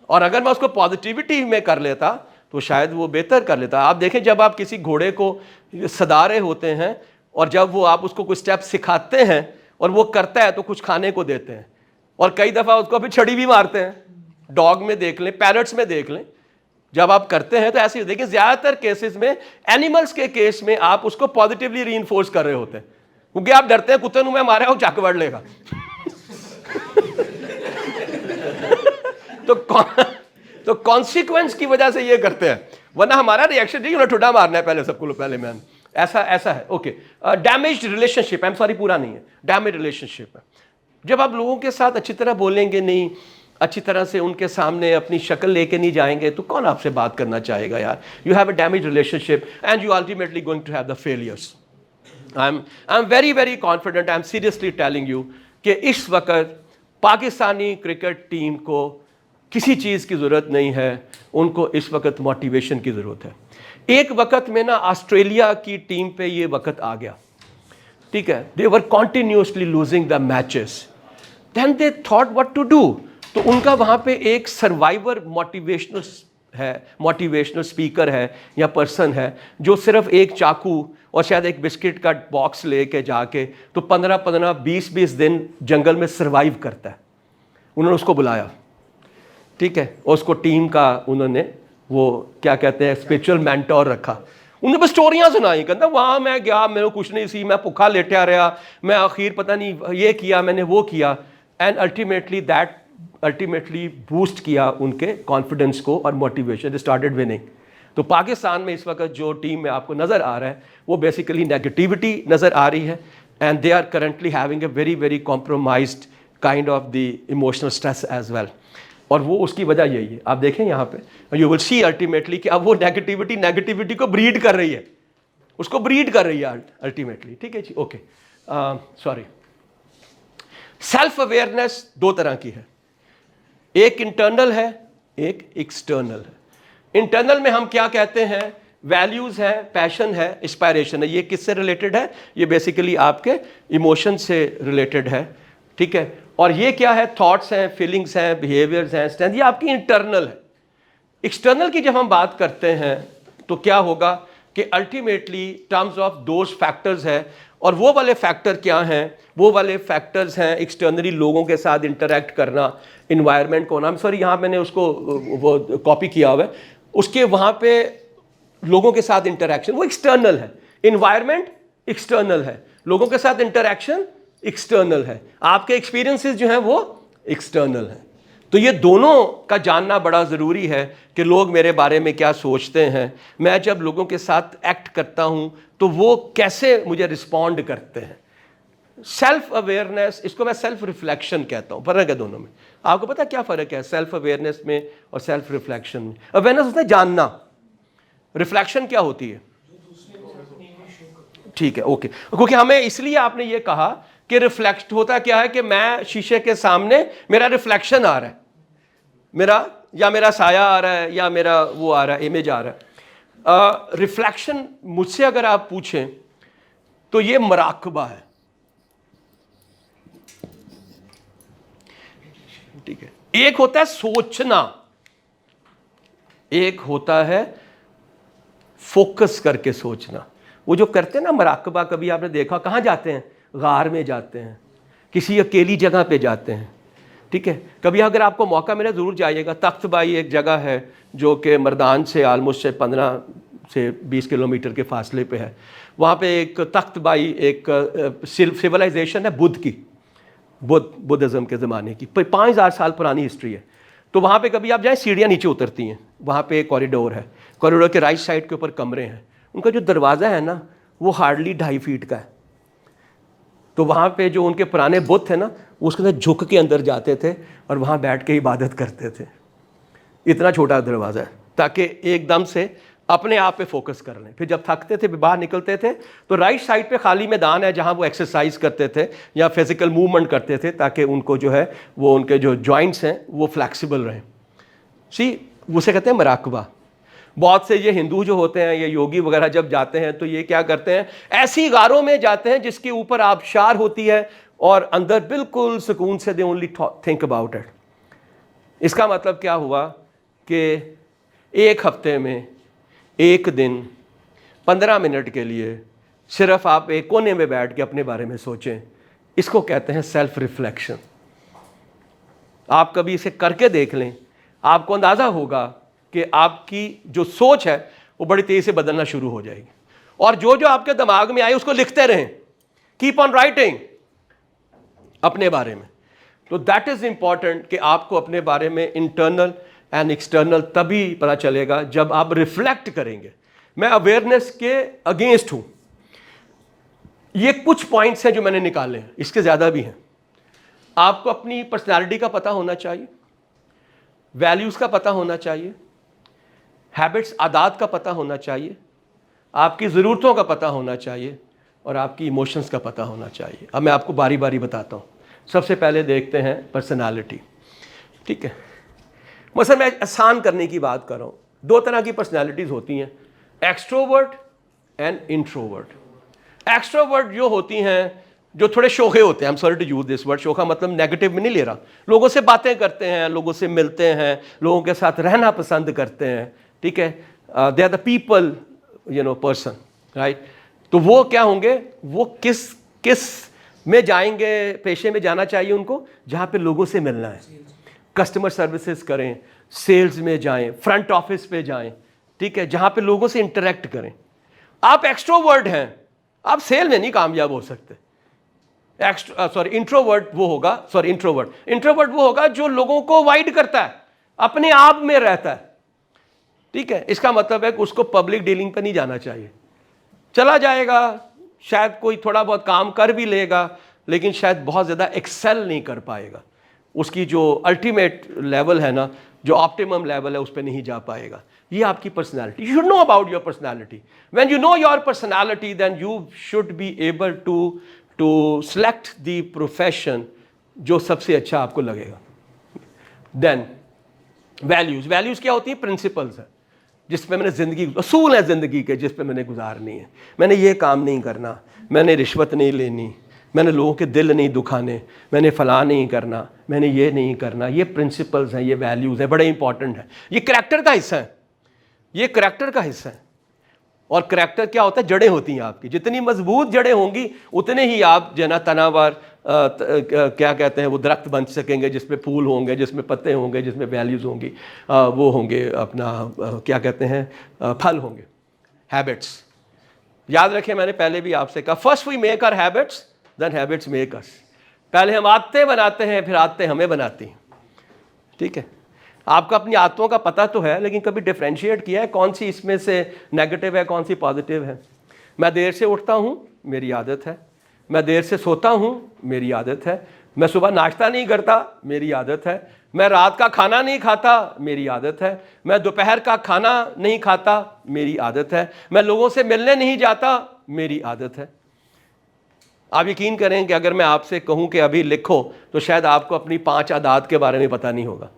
और अगर मैं उसको पॉजिटिविटी में कर लेता तो शायद वो बेहतर कर लेता। आप देखें, जब आप किसी घोड़े को सदा रहे होते हैं और जब वो आप उसको कुछ स्टेप सिखाते हैं और वो करता है तो कुछ खाने को देते हैं, और कई दफ़ा उसको फिर छड़ी भी मारते हैं। डॉग में देख लें, पैरट्स में देख लें, जब आप करते हैं तो ऐसे ही। देखिए ज़्यादातर केसेस में, एनिमल्स के केस में आप उसको पॉजिटिवली रीइंफोर्स कर रहे होते हैं, क्योंकि आप डरते हैं कुत्ते में मारे हो चक वड़ लेगा। तो कॉन्सिक्वेंस की वजह से ये करते हैं, वरना हमारा रिएक्शन नहीं, उन्हें ठुड्डा मारना है पहले, सबको पहले मैन, ऐसा है। Okay, damaged relationship, I am sorry पूरा नहीं है, डैमेज रिलेशनशिप है। जब आप लोगों के साथ अच्छी तरह बोलेंगे नहीं, अच्छी तरह से उनके सामने अपनी शक्ल लेके नहीं जाएंगे तो कौन आपसे बात करना चाहेगा यार। You have a damage relationship and you ultimately going to have the failures. I am very very confident, I am seriously telling you कि इस वक्त पाकिस्तानी क्रिकेट टीम को किसी चीज़ की ज़रूरत नहीं है, उनको इस वक्त मोटिवेशन की ज़रूरत है। एक वक्त में ना ऑस्ट्रेलिया की टीम पे ये वक्त आ गया, ठीक है, they were continuously losing the matches, then they thought what to do. तो उनका वहाँ पे एक सर्वाइवर मोटिवेशनल स्पीकर है या पर्सन है जो सिर्फ एक चाकू और शायद एक बिस्किट का बॉक्स लेके जाके तो 15-15, 20-20 दिन जंगल में सर्वाइव करता है। उन्होंने उसको बुलाया, ठीक है, और उसको टीम का उन्होंने वो क्या कहते हैं स्पिरिचुअल मेंटोर रखा। उन्हें बस स्टोरियाँ सुनाई, कहता वहाँ मैं गया, मेरे को कुछ नहीं सी, मैं भुखा लेटा रहा, मैं आखिर पता नहीं ये किया, मैंने वो किया, एंड अल्टीमेटली बूस्ट किया उनके कॉन्फिडेंस को और मोटिवेशन, दे स्टार्टेड विनिंग। तो पाकिस्तान में इस वक्त जो टीम में आपको नज़र आ रहा है वो बेसिकली नेगेटिविटी नज़र आ रही है, and they are currently having a very very compromised kind of the emotional stress as well. और वो उसकी वजह यही है, आप देखें यहाँ पे यू विल सी अल्टीमेटली कि अब वो नेगेटिविटी को ब्रीड कर रही है, उसको ब्रीड कर रही है अल्टीमेटली, ठीक है जी। Okay, sorry. सेल्फ अवेयरनेस दो तरह की है, एक इंटरनल है, एक एक्सटर्नल है। इंटरनल में हम क्या कहते हैं, वैल्यूज़ है, पैशन है, इंस्पायरेशन है। ये किससे रिलेटेड है, ये बेसिकली आपके इमोशन से रिलेटेड है, ठीक है। और ये क्या है, थॉट्स हैं, फीलिंग्स हैं, बिहेवियर्स हैं, स्ट्रेंथ, ये आपकी इंटरनल है। एक्सटर्नल की जब हम बात करते हैं तो क्या होगा कि ultimately terms of those factors है, और वो वाले फैक्टर क्या हैं, वो वाले फैक्टर्स हैं एक्सटर्नली लोगों के साथ इंटरेक्ट करना, इन्वायरमेंट को नाम, सॉरी यहाँ मैंने उसको वो कॉपी किया हुआ है, उसके वहाँ पे लोगों के साथ इंटरेक्शन वो एक्सटर्नल है, इन्वायरमेंट एक्सटर्नल है, लोगों के साथ इंटरेक्शन एक्सटर्नल है, आपके एक्सपीरियंसेस जो हैं वो एक्सटर्नल हैं। तो ये दोनों का जानना बड़ा ज़रूरी है कि लोग मेरे बारे में क्या सोचते हैं, मैं जब लोगों के साथ एक्ट करता हूँ तो वो कैसे मुझे रिस्पॉन्ड करते हैं। सेल्फ अवेयरनेस, इसको मैं सेल्फ रिफ्लेक्शन कहता हूँ। फ़र्क है दोनों में। आपको पता क्या फ़र्क है सेल्फ अवेयरनेस में और सेल्फ रिफ्लेक्शन में? अवेयरनेस होता है जानना, रिफ्लेक्शन क्या होती है? ठीक है, ओके। क्योंकि हमें इसलिए आपने ये कहा कि रिफ्लेक्ट होता क्या है कि मैं शीशे के सामने मेरा रिफ्लेक्शन आ रहा है, मेरा साया आ रहा है, या मेरा वो आ रहा है, इमेज आ रहा है। रिफ्लेक्शन मुझसे अगर आप पूछें तो ये मराकबा है, ठीक है। एक होता है सोचना, एक होता है फोकस करके सोचना। वो जो करते हैं ना मराकबा, कभी आपने देखा, कहाँ जाते हैं? गार में जाते हैं, किसी अकेली जगह पे जाते हैं, ठीक है। कभी अगर आपको मौका मिले ज़रूर जाइएगा। तख्तबाई एक जगह है जो कि मर्दान से आलमोस्ट से 15 से 20 किलोमीटर के फासले पे है। वहाँ पे एक तख्तबाई, एक सिविलाइजेशन है बुद्ध की, बुद्धिज़्म के ज़माने की, 5000 साल पुरानी हिस्ट्री है। तो वहाँ पे कभी आप जाएँ, सीढ़ियाँ नीचे उतरती हैं, वहाँ पे एक कॉरिडोर है, कॉरिडोर के राइट साइड के ऊपर कमरे हैं। उनका जो दरवाज़ा है ना वो हार्डली 2.5 फीट का है। तो वहाँ पे जो उनके पुराने बुत थे ना, उसके अंदर झुक के अंदर जाते थे और वहाँ बैठ के इबादत करते थे। इतना छोटा दरवाज़ा है ताकि एकदम से अपने आप पे फोकस कर लें। फिर जब थकते थे बाहर निकलते थे तो राइट साइड पे खाली मैदान है जहाँ वो एक्सरसाइज करते थे या फिजिकल मूवमेंट करते थे, ताकि उनको जो है वो उनके जो जॉइंट्स हैं वो फ्लैक्सिबल रहें। उसे कहते हैं मराकबा। बहुत से ये हिंदू जो होते हैं, ये योगी वगैरह जब जाते हैं तो ये क्या करते हैं, ऐसी गारों में जाते हैं जिसके ऊपर आबशार होती है और अंदर बिल्कुल सुकून से they only think about it. इसका मतलब क्या हुआ कि एक हफ्ते में एक दिन 15 मिनट के लिए सिर्फ आप एक कोने में बैठ के अपने बारे में सोचें। इसको कहते हैं सेल्फ रिफ्लेक्शन। आप कभी इसे करके देख लें, आपको अंदाज़ा होगा कि आपकी जो सोच है वो बड़ी तेज़ी से बदलना शुरू हो जाएगी। और जो जो आपके दिमाग में आए उसको लिखते रहें, कीप ऑन राइटिंग अपने बारे में। तो दैट इज़ इम्पॉर्टेंट कि आपको अपने बारे में इंटरनल एंड एक्सटर्नल तभी पता चलेगा जब आप रिफ्लेक्ट करेंगे। मैं अवेयरनेस के अगेंस्ट हूँ। ये कुछ पॉइंट्स हैं जो मैंने निकाले हैं, इसके ज़्यादा भी हैं। आपको अपनी पर्सनैलिटी का पता होना चाहिए, वैल्यूज़ का पता होना चाहिए, हैबिट्स आदात का पता होना चाहिए, आपकी ज़रूरतों का पता होना चाहिए और आपकी इमोशंस का पता होना चाहिए। अब मैं आपको बारी बारी बताता हूँ। सबसे पहले देखते हैं पर्सनालिटी, ठीक है। मसलन मैं आसान करने की बात कर रहा हूँ। 2 तरह की पर्सनालिटीज़ होती हैं, एक्सट्रोवर्ट एंड इंट्रोवर्ट। एक्सट्रोवर्ट जो होती हैं, जो थोड़े शोखे होते हैं, I am sorry to use this word, शोखा मतलब नेगेटिव में नहीं ले रहा, लोगों से बातें करते हैं, लोगों से मिलते हैं, लोगों के साथ रहना पसंद करते हैं, ठीक है। They are the people person, right. तो वो क्या होंगे, वो किस में जाएंगे, पेशे में जाना चाहिए उनको जहाँ पे लोगों से मिलना है, कस्टमर सर्विसेज करें, सेल्स में जाएं, फ्रंट ऑफिस पे जाएं, ठीक है, जहाँ पे लोगों से इंटरेक्ट करें। आप एक्सट्रोवर्ट हैं, आप सेल में नहीं कामयाब हो सकते। इंट्रोवर्ट वो होगा जो लोगों को अवॉइड करता है, अपने आप में रहता है, ठीक है। इसका मतलब है कि उसको पब्लिक डीलिंग पे नहीं जाना चाहिए। चला जाएगा, शायद कोई थोड़ा बहुत काम कर भी लेगा, लेकिन शायद बहुत ज़्यादा एक्सेल नहीं कर पाएगा। उसकी जो अल्टीमेट लेवल है ना, जो ऑप्टिमम लेवल है, उस पर नहीं जा पाएगा। ये आपकी personality. You should know about your personality. When you know your personality then you should be able to select the profession जो सबसे अच्छा आपको लगेगा। देन वैल्यूज़ क्या होती हैं? प्रिंसिपल्स हैं जिस पे मैंने ज़िंदगी, असूल है ज़िंदगी के जिस पे मैंने गुजारनी है। मैंने ये काम नहीं करना, मैंने रिश्वत नहीं लेनी, मैंने लोगों के दिल नहीं दुखाने, मैंने फ़लाँ नहीं करना, मैंने ये नहीं करना। ये प्रिंसिपल्स हैं, ये वैल्यूज़ हैं, बड़े इंपॉर्टेंट हैं। ये करैक्टर का हिस्सा है, ये करैक्टर का हिस्सा है। और करैक्टर क्या होता है? जड़ें होती हैं आपकी। जितनी मजबूत जड़ें होंगी उतने ही आप जो है ना तनावर क्या कहते हैं वो दरख्त बन सकेंगे, जिसमें फूल होंगे, जिसमें पत्ते होंगे, जिसमें वैल्यूज़ होंगी, वो होंगे अपना क्या कहते हैं फल होंगे। हैबिट्स याद रखें, मैंने पहले भी आपसे कहा, first we make our habits then habits make us. पहले हम आदतें बनाते हैं, फिर आदतें हमें बनाती हैं, ठीक है। आपको अपनी आदतों का पता तो है, लेकिन कभी डिफ्रेंशिएट किया है कौन सी इसमें से नेगेटिव है, कौन सी पॉजिटिव है? मैं देर से उठता हूँ, मेरी आदत है। मैं देर से सोता हूँ, मेरी आदत है। मैं सुबह नाश्ता नहीं करता, मेरी आदत है। मैं रात का खाना नहीं खाता, मेरी आदत है। मैं दोपहर का खाना नहीं खाता, मेरी आदत है। मैं लोगों से मिलने नहीं जाता, मेरी आदत है। आप यकीन करें कि अगर मैं आपसे कहूं कि अभी लिखो, तो शायद आपको अपनी 5 आदत के बारे में पता नहीं होगा।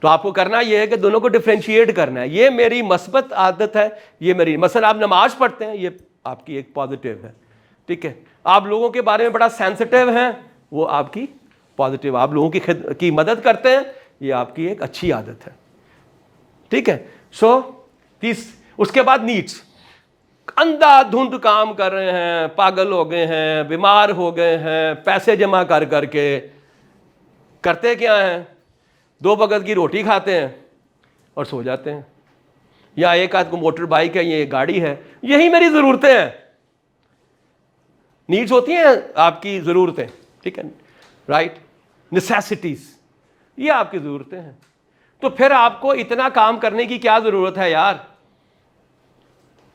तो आपको करना यह है कि दोनों को डिफ्रेंशिएट करना है। ये मेरी मस्बत आदत है, ये मेरी, मसलन आप नमाज पढ़ते हैं, ये आपकी एक पॉजिटिव है, ठीक है। आप लोगों के बारे में बड़ा सेंसिटिव हैं, वो आपकी पॉजिटिव। आप लोगों की मदद करते हैं, ये आपकी एक अच्छी आदत है, ठीक है। उसके बाद नीड्स, अंधाधुंध काम कर रहे हैं, पागल हो गए हैं, बीमार हो गए हैं, पैसे जमा कर करके, करते क्या हैं, 2 वक्त की रोटी खाते हैं और सो जाते हैं। या एक आध को मोटर बाइक है, ये गाड़ी है, यही मेरी ज़रूरतें हैं। नीड्स होती हैं आपकी ज़रूरतें, ठीक है, राइट, नेसेसिटीज़, ये आपकी ज़रूरतें हैं। तो फिर आपको इतना काम करने की क्या ज़रूरत है यार?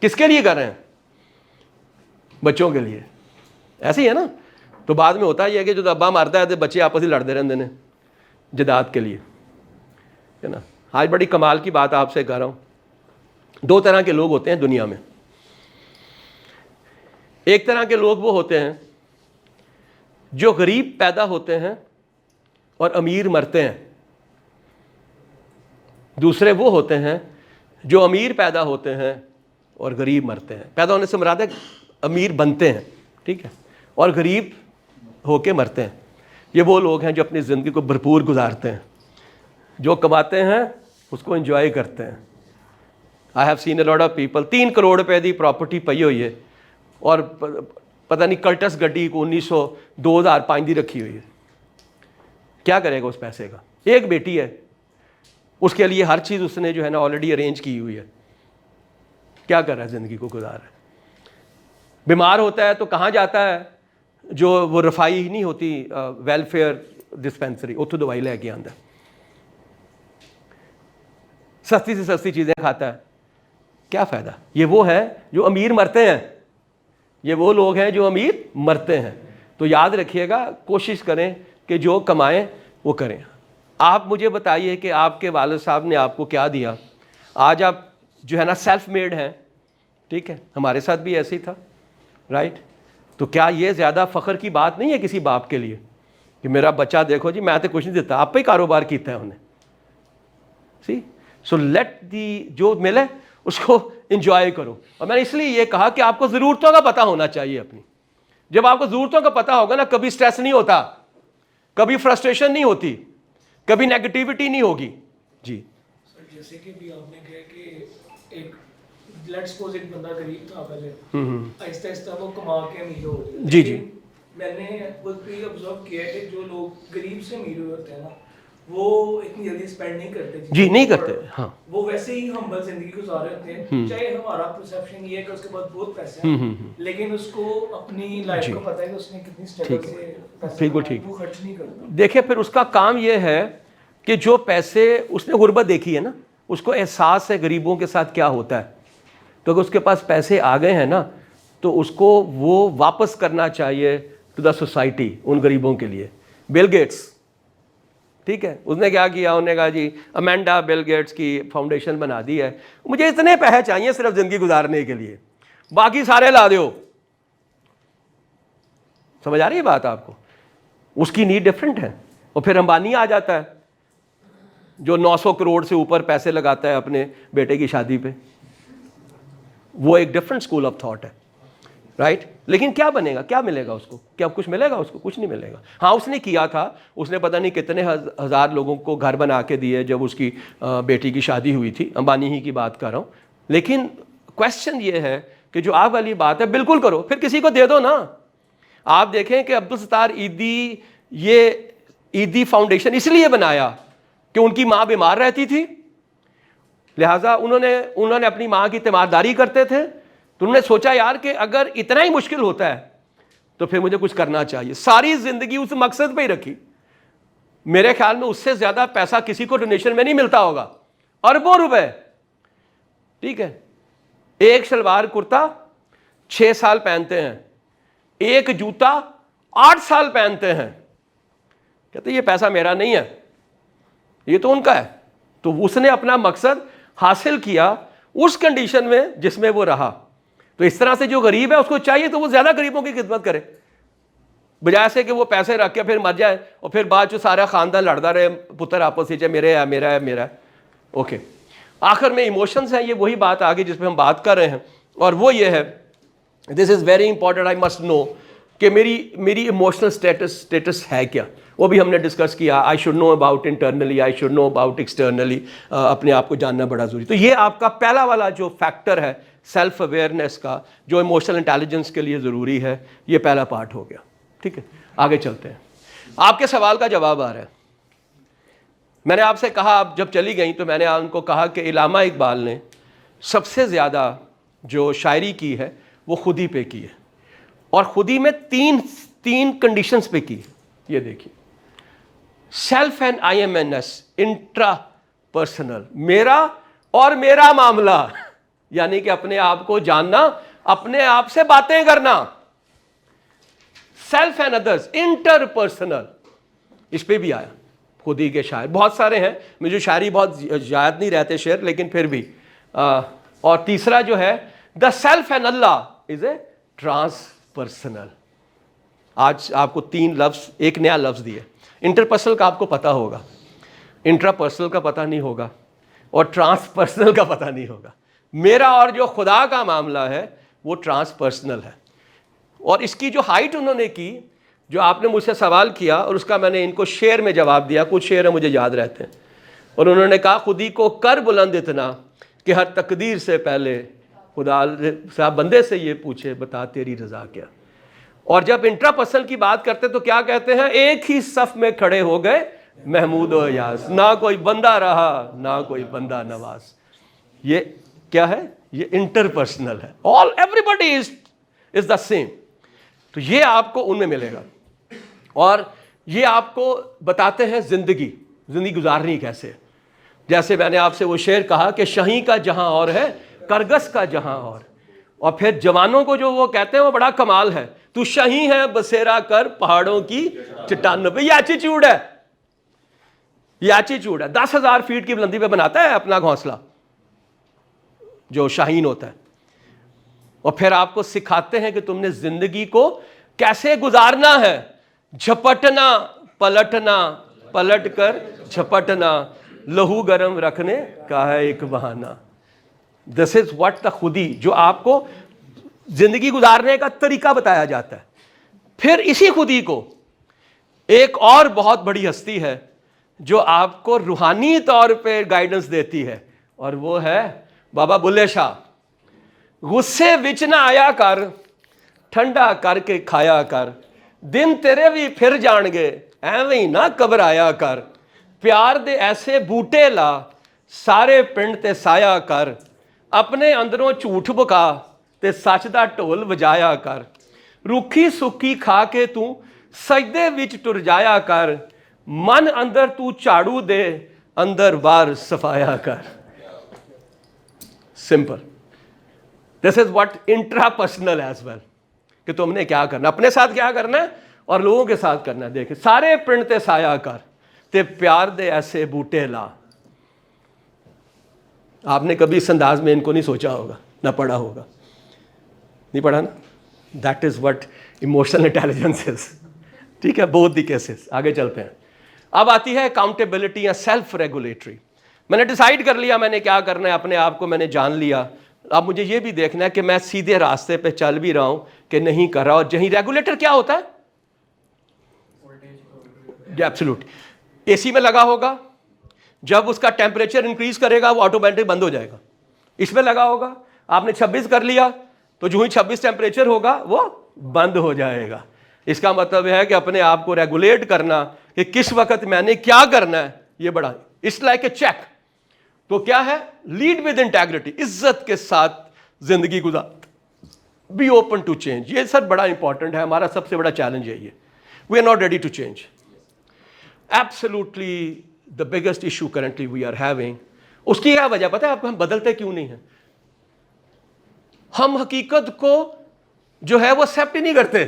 किसके लिए कर रहे हैं? बच्चों के लिए। ऐसे ही है ना। तो बाद में होता ही है कि जो अब्बा मारता है तो बच्चे आपस में लड़ते रहते हैं जदाद के लिए, है ना। आज बड़ी कमाल की बात आपसे कर रहा हूँ। 2 तरह के लोग होते हैं दुनिया में। एक तरह के लोग वो होते हैं जो गरीब पैदा होते हैं और अमीर मरते हैं। दूसरे वो होते हैं जो अमीर पैदा होते हैं और गरीब मरते हैं। पैदा होने से मुराद है अमीर बनते हैं, ठीक है, और गरीब होके मरते हैं। ये वो लोग हैं जो अपनी ज़िंदगी को भरपूर गुजारते हैं, जो कमाते हैं उसको एंजॉय करते हैं। I have seen a lot of people, 3 crore रुपए की प्रॉपर्टी पई हुई है और पता नहीं कल्टस गड्डी को 2005 की रखी हुई है। क्या करेगा उस पैसे का? एक बेटी है, उसके लिए हर चीज़ उसने जो है ना ऑलरेडी अरेंज की हुई है। क्या कर रहा है? ज़िंदगी को गुजार रहा है। बीमार होता है तो कहाँ जाता है? जो वो रफाई ही नहीं होती, वेलफेयर डिस्पेंसरी, उतो दवाई लेके आंदा है। सस्ती से सस्ती चीज़ें खाता है, क्या फ़ायदा? ये वो है जो अमीर मरते हैं, ये वो लोग हैं जो अमीर मरते हैं। तो याद रखिएगा, कोशिश करें कि जो कमाएं वो करें। आप मुझे बताइए कि आपके वालिद साहब ने आपको क्या दिया? आज आप जो है ना सेल्फ मेड हैं, ठीक है, हमारे साथ भी ऐसे ही था, राइट। तो क्या ये ज़्यादा फ़ख्र की बात नहीं है किसी बाप के लिए कि मेरा बच्चा देखो जी, मैं तो कुछ नहीं देता, आप पे ही कारोबार किया है उन्हें। सी सो लेट दी, जो मिले उसको इंजॉय करो। और मैंने इसलिए ये कहा कि आपको ज़रूरतों का पता होना चाहिए अपनी। जब आपको ज़रूरतों का पता होगा ना, कभी स्ट्रेस नहीं होता, कभी फ्रस्ट्रेशन नहीं होती, कभी नेगेटिविटी नहीं होगी। जी सर, जैसे कि भी आपने कहा कि एक लेट्स सपोज एक बंदा गरीब था पहले, आहिस्ता आहिस्ता वो कमा के अमीर हो गया। जी जी। मैंने खुद भी ऑब्जर्व किया कि जो लोग गरीब से अमीर हुए होते हैं ना, वो इतनी जल्दी स्पेंड नहीं करते जी, नहीं करते, हाँ। वो वैसे ही हम्बल जिंदगी गुजार रहे होते हैं। चाहे हमारा परसेप्शन ये है कि उसके पास बहुत पैसे हैं, लेकिन उसको अपनी लाइफ को पता है कि उसने कितनी स्ट्रगल से पैसे बिल्कुल कमाए, ठीक। वो खर्च नहीं करता। देखिए, फिर उसका काम ये है कि जो पैसे उसने गुर्बत देखी है ना, उसको एहसास है गरीबों के साथ क्या होता है। तो अगर उसके पास पैसे आ गए हैं ना, तो उसको वो वापस करना चाहिए टू द सोसाइटी, उन गरीबों के लिए। बिल गेट्स, ठीक है, उसने क्या किया? उन्होंने कहा जी अमेंडा बिल गेट्स की फाउंडेशन बना दी है, मुझे इतने पैसे चाहिए सिर्फ ज़िंदगी गुजारने के लिए, बाकी सारे ला दो। समझ आ रही है बात आपको? उसकी नीड डिफरेंट है। और फिर अंबानी आ जाता है जो 900 करोड़ से ऊपर पैसे लगाता है अपने बेटे की शादी पे। वो एक डिफरेंट स्कूल ऑफ थॉट है, राइट। लेकिन क्या बनेगा? क्या मिलेगा उसको? क्या कुछ मिलेगा उसको? कुछ नहीं मिलेगा। हाँ, उसने किया था, उसने पता नहीं कितने हज़ार लोगों को घर बना के दिए जब उसकी बेटी की शादी हुई थी। अंबानी ही की बात कर रहा हूँ। लेकिन क्वेश्चन ये है कि जो आप वाली बात है, बिल्कुल करो, फिर किसी को दे दो ना। आप देखें कि अब्दुल सत्तार ईदी, ये ईदी फाउंडेशन इसलिए बनाया कि उनकी माँ बीमार रहती थी, लिहाजा उन्होंने अपनी माँ की तीमारदारी करते थे। तो उन्होंने सोचा यार कि अगर इतना ही मुश्किल होता है तो फिर मुझे कुछ करना चाहिए। सारी ज़िंदगी उस मकसद पे ही रखी। मेरे ख्याल में उससे ज़्यादा पैसा किसी को डोनेशन में नहीं मिलता होगा, अरबों रुपए, ठीक है। एक शलवार कुर्ता 6 साल पहनते हैं, एक जूता 8 साल पहनते हैं, कहते ये पैसा मेरा नहीं है, ये तो उनका है। तो उसने अपना मकसद हासिल किया उस कंडीशन में जिसमें वो रहा। तो इस तरह से जो गरीब है उसको चाहिए तो वो ज़्यादा गरीबों की खिदमत करे, बजाय से कि वो पैसे रख के फिर मर जाए और फिर बाद जो सारा खानदान लड़ता रहे, पुत्र आपस में, मेरे है मेरा है मेरा है। ओके, आखिर में इमोशंस हैं, ये वही बात आ गई जिस पे हम बात कर रहे हैं, और वो ये है, this is very important, I must know कि मेरी इमोशनल स्टेटस है क्या, वो भी हमने डिस्कस किया। I should know about internally, I should know about externally, अपने आप को जानना बड़ा ज़रूरी। तो ये आपका पहला वाला जो फैक्टर है सेल्फ अवेयरनेस का, जो इमोशनल इंटेलिजेंस के लिए ज़रूरी है, ये पहला पार्ट हो गया। ठीक है, आगे चलते हैं। आपके सवाल का जवाब आ रहा है। मैंने आपसे कहा, आप जब चली गई तो मैंने उनको कहा कि इलामा इकबाल ने सबसे ज़्यादा जो शायरी की है वो खुदी पे की है, और खुदी में तीन कंडीशंस पे की। ये देखिए, self and IMNS, intra personal, मेरा और मेरा मामला, यानी कि अपने आप को जानना, अपने आप से बातें करना। सेल्फ एंड अदर्स, इंटरपर्सनल, इस पे भी आया। खुदी के शायर बहुत सारे हैं, मुझे शायरी बहुत याद नहीं रहते शेर, लेकिन फिर भी। और तीसरा जो है the self and Allah is a transpersonal. आज आपको 3 लफ्ज़, एक नया लफ्ज़ दिए। इंटरपर्सनल का आपको पता होगा, इंट्रापर्सनल का पता नहीं होगा, और ट्रांसपर्सनल का पता नहीं होगा। मेरा और जो खुदा का मामला है वो ट्रांसपर्सनल है। और इसकी जो हाइट उन्होंने की, जो आपने मुझसे सवाल किया और उसका मैंने इनको शेर में जवाब दिया, कुछ शेर मुझे याद रहते हैं, और उन्होंने कहा खुदी को कर बुलंद इतना कि हर तकदीर से पहले खुदा साहब बंदे से ये पूछे बता तेरी रज़ा क्या। और जब इंट्रापर्सनल की बात करते तो क्या कहते हैं, एक ही सफ में खड़े हो गए महमूद और यास, ना कोई बंदा रहा ना कोई बंदा नवाज। ये क्या है, ये इंटरपर्सनल है। All everybody is the same. तो ये आपको उनमें मिलेगा, और ये आपको बताते हैं जिंदगी गुजारनी कैसे। जैसे मैंने आपसे वो शेर कहा कि शही का जहां और है करगस का जहां और फिर जवानों को जो वो कहते हैं वो बड़ा कमाल है, तू शही है बसेरा कर पहाड़ों की चट्टानों पे। ये एटीट्यूड है, ये एटीट्यूड है। 10,000 फीट की बुलंदी पे बनाता है अपना घोंसला जो शाहीन होता है, और फिर आपको सिखाते हैं कि तुमने जिंदगी को कैसे गुजारना है। झपटना पलटना, पलट कर झपटना, लहू गरम रखने का है एक बहाना। दिस इज व्हाट द खुदी, जो आपको जिंदगी गुजारने का तरीका बताया जाता है। फिर इसी खुदी को एक और बहुत बड़ी हस्ती है जो आपको रूहानी तौर पे गाइडेंस देती है, और वो है बाबा बुल्ले शाह। गुस्से विच ना आया कर, ठंडा करके खाया कर, दिन तेरे भी फिर जाणगे एवें ही ना घबराया कर, प्यार दे ऐसे बूटे ला सारे पिंड ते साया कर, अपने अंदरों झूठ बका ते सच दा ढोल वजाया कर, रूखी सुखी खा के तू सजदे विच टुर जाया कर, मन अंदर तू झाड़ू दे अंदर बाहर सफाया कर। Simple. This is what intrapersonal as well, कि तुमने क्या करना, अपने साथ क्या करना है और लोगों के साथ करना है। देखे सारे पिंड ते साया कर ते प्यार दे ऐसे बूटे ला। आपने कभी इस अंदाज में इनको नहीं सोचा होगा, ना पढ़ा होगा, नहीं पढ़ा ना। That is what emotional intelligence is. ठीक है, बोथ द केसेस। आगे चलते हैं। अब आती है अकाउंटेबिलिटी या सेल्फ रेगुलेटरी। मैंने डिसाइड कर लिया मैंने क्या करना है, अपने आप को मैंने जान लिया। अब मुझे ये भी देखना है कि मैं सीधे रास्ते पे चल भी रहा हूं कि नहीं कर रहा। और यही रेगुलेटर क्या होता है, एब्सोल्यूट। एसी में लगा होगा, जब उसका टेम्परेचर इंक्रीज करेगा वो ऑटोमेटिक बंद हो जाएगा। इसमें लगा होगा, आपने 26 कर लिया तो जो ही 26 टेम्परेचर होगा वो बंद हो जाएगा। इसका मतलब है कि अपने आप को रेगुलेट करना कि किस वक्त मैंने क्या करना है, ये बड़ा इट्स लाइक ए चेक। तो क्या है, लीड विद इंटेग्रिटी, इज्जत के साथ जिंदगी गुजार, बी ओपन टू चेंज। ये सर बड़ा इंपॉर्टेंट है, हमारा सबसे बड़ा चैलेंज है ये। We are not ready to change. Absolutely the biggest issue currently we are having. उसकी क्या वजह पता है आपको, हम बदलते क्यों नहीं हैं। हम हकीकत को जो है वो एक्सेप्ट ही नहीं करते।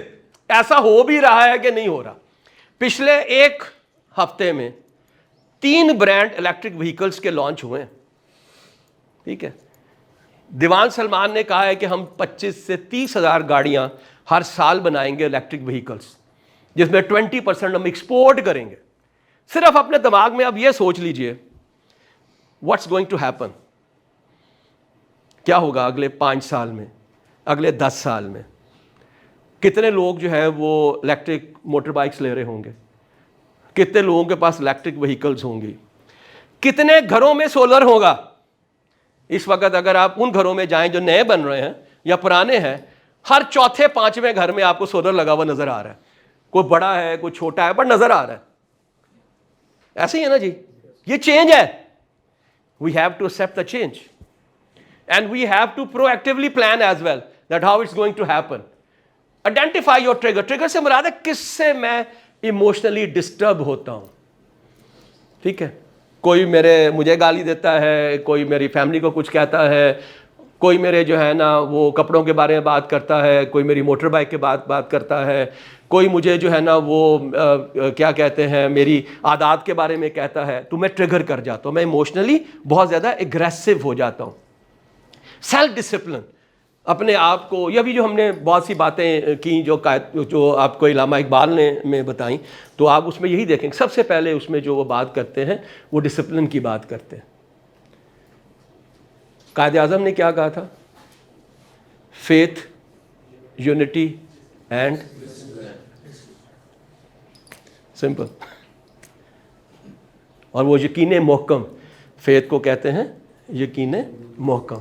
ऐसा हो भी रहा है कि नहीं हो रहा। पिछले एक हफ्ते में 3 ब्रांड इलेक्ट्रिक व्हीकल्स के लॉन्च हुए हैं, ठीक है। दीवान सलमान ने कहा है कि हम 25 से 30 हज़ार गाड़ियां हर साल बनाएंगे इलेक्ट्रिक व्हीकल्स, जिसमें 20% हम एक्सपोर्ट करेंगे। सिर्फ अपने दिमाग में अब ये सोच लीजिए व्हाट्स गोइंग टू हैपन, क्या होगा अगले 5 साल में, अगले 10 साल में। कितने लोग जो है वो इलेक्ट्रिक मोटर बाइक्स ले रहे होंगे, कितने लोगों के पास इलेक्ट्रिक व्हीकल्स होंगी, कितने घरों में सोलर होगा। इस वक्त अगर आप उन घरों में जाएं जो नए बन रहे हैं या पुराने हैं, हर चौथे 5वें घर में आपको सोलर लगा हुआ नजर आ रहा है। कोई बड़ा है कोई छोटा है, पर नजर आ रहा है। ऐसे ही है ना जी, ये चेंज है। We have to accept the change and we have to proactively plan as well that how it's going to happen. Identify your trigger. Trigger से मुराद है किससे मैं इमोशनली डिस्टर्ब होता हूं, ठीक है। कोई मुझे गाली देता है, कोई मेरी फैमिली को कुछ कहता है, कोई मेरे जो है ना वो कपड़ों के बारे में बात करता है, कोई मेरी मोटर बाइक के बात करता है, कोई मुझे जो है ना वो क्या कहते हैं मेरी आदत के बारे में कहता है, तो मैं ट्रिगर कर जाता हूँ, मैं इमोशनली बहुत ज़्यादा एग्रेसिव हो जाता हूँ। सेल्फ डिसिप्लिन, अपने आप को, यह भी जो हमने बहुत सी बातें की जो आपको इलामा इकबाल ने में बताई, तो आप उसमें यही देखेंगे सबसे पहले उसमें जो वो बात करते हैं वो डिसिप्लिन की बात करते हैं। कायद आज़म ने क्या कहा था? Faith, unity and simple. और वो यकीन मोहकम, फेथ को कहते हैं यकीन Mohkam.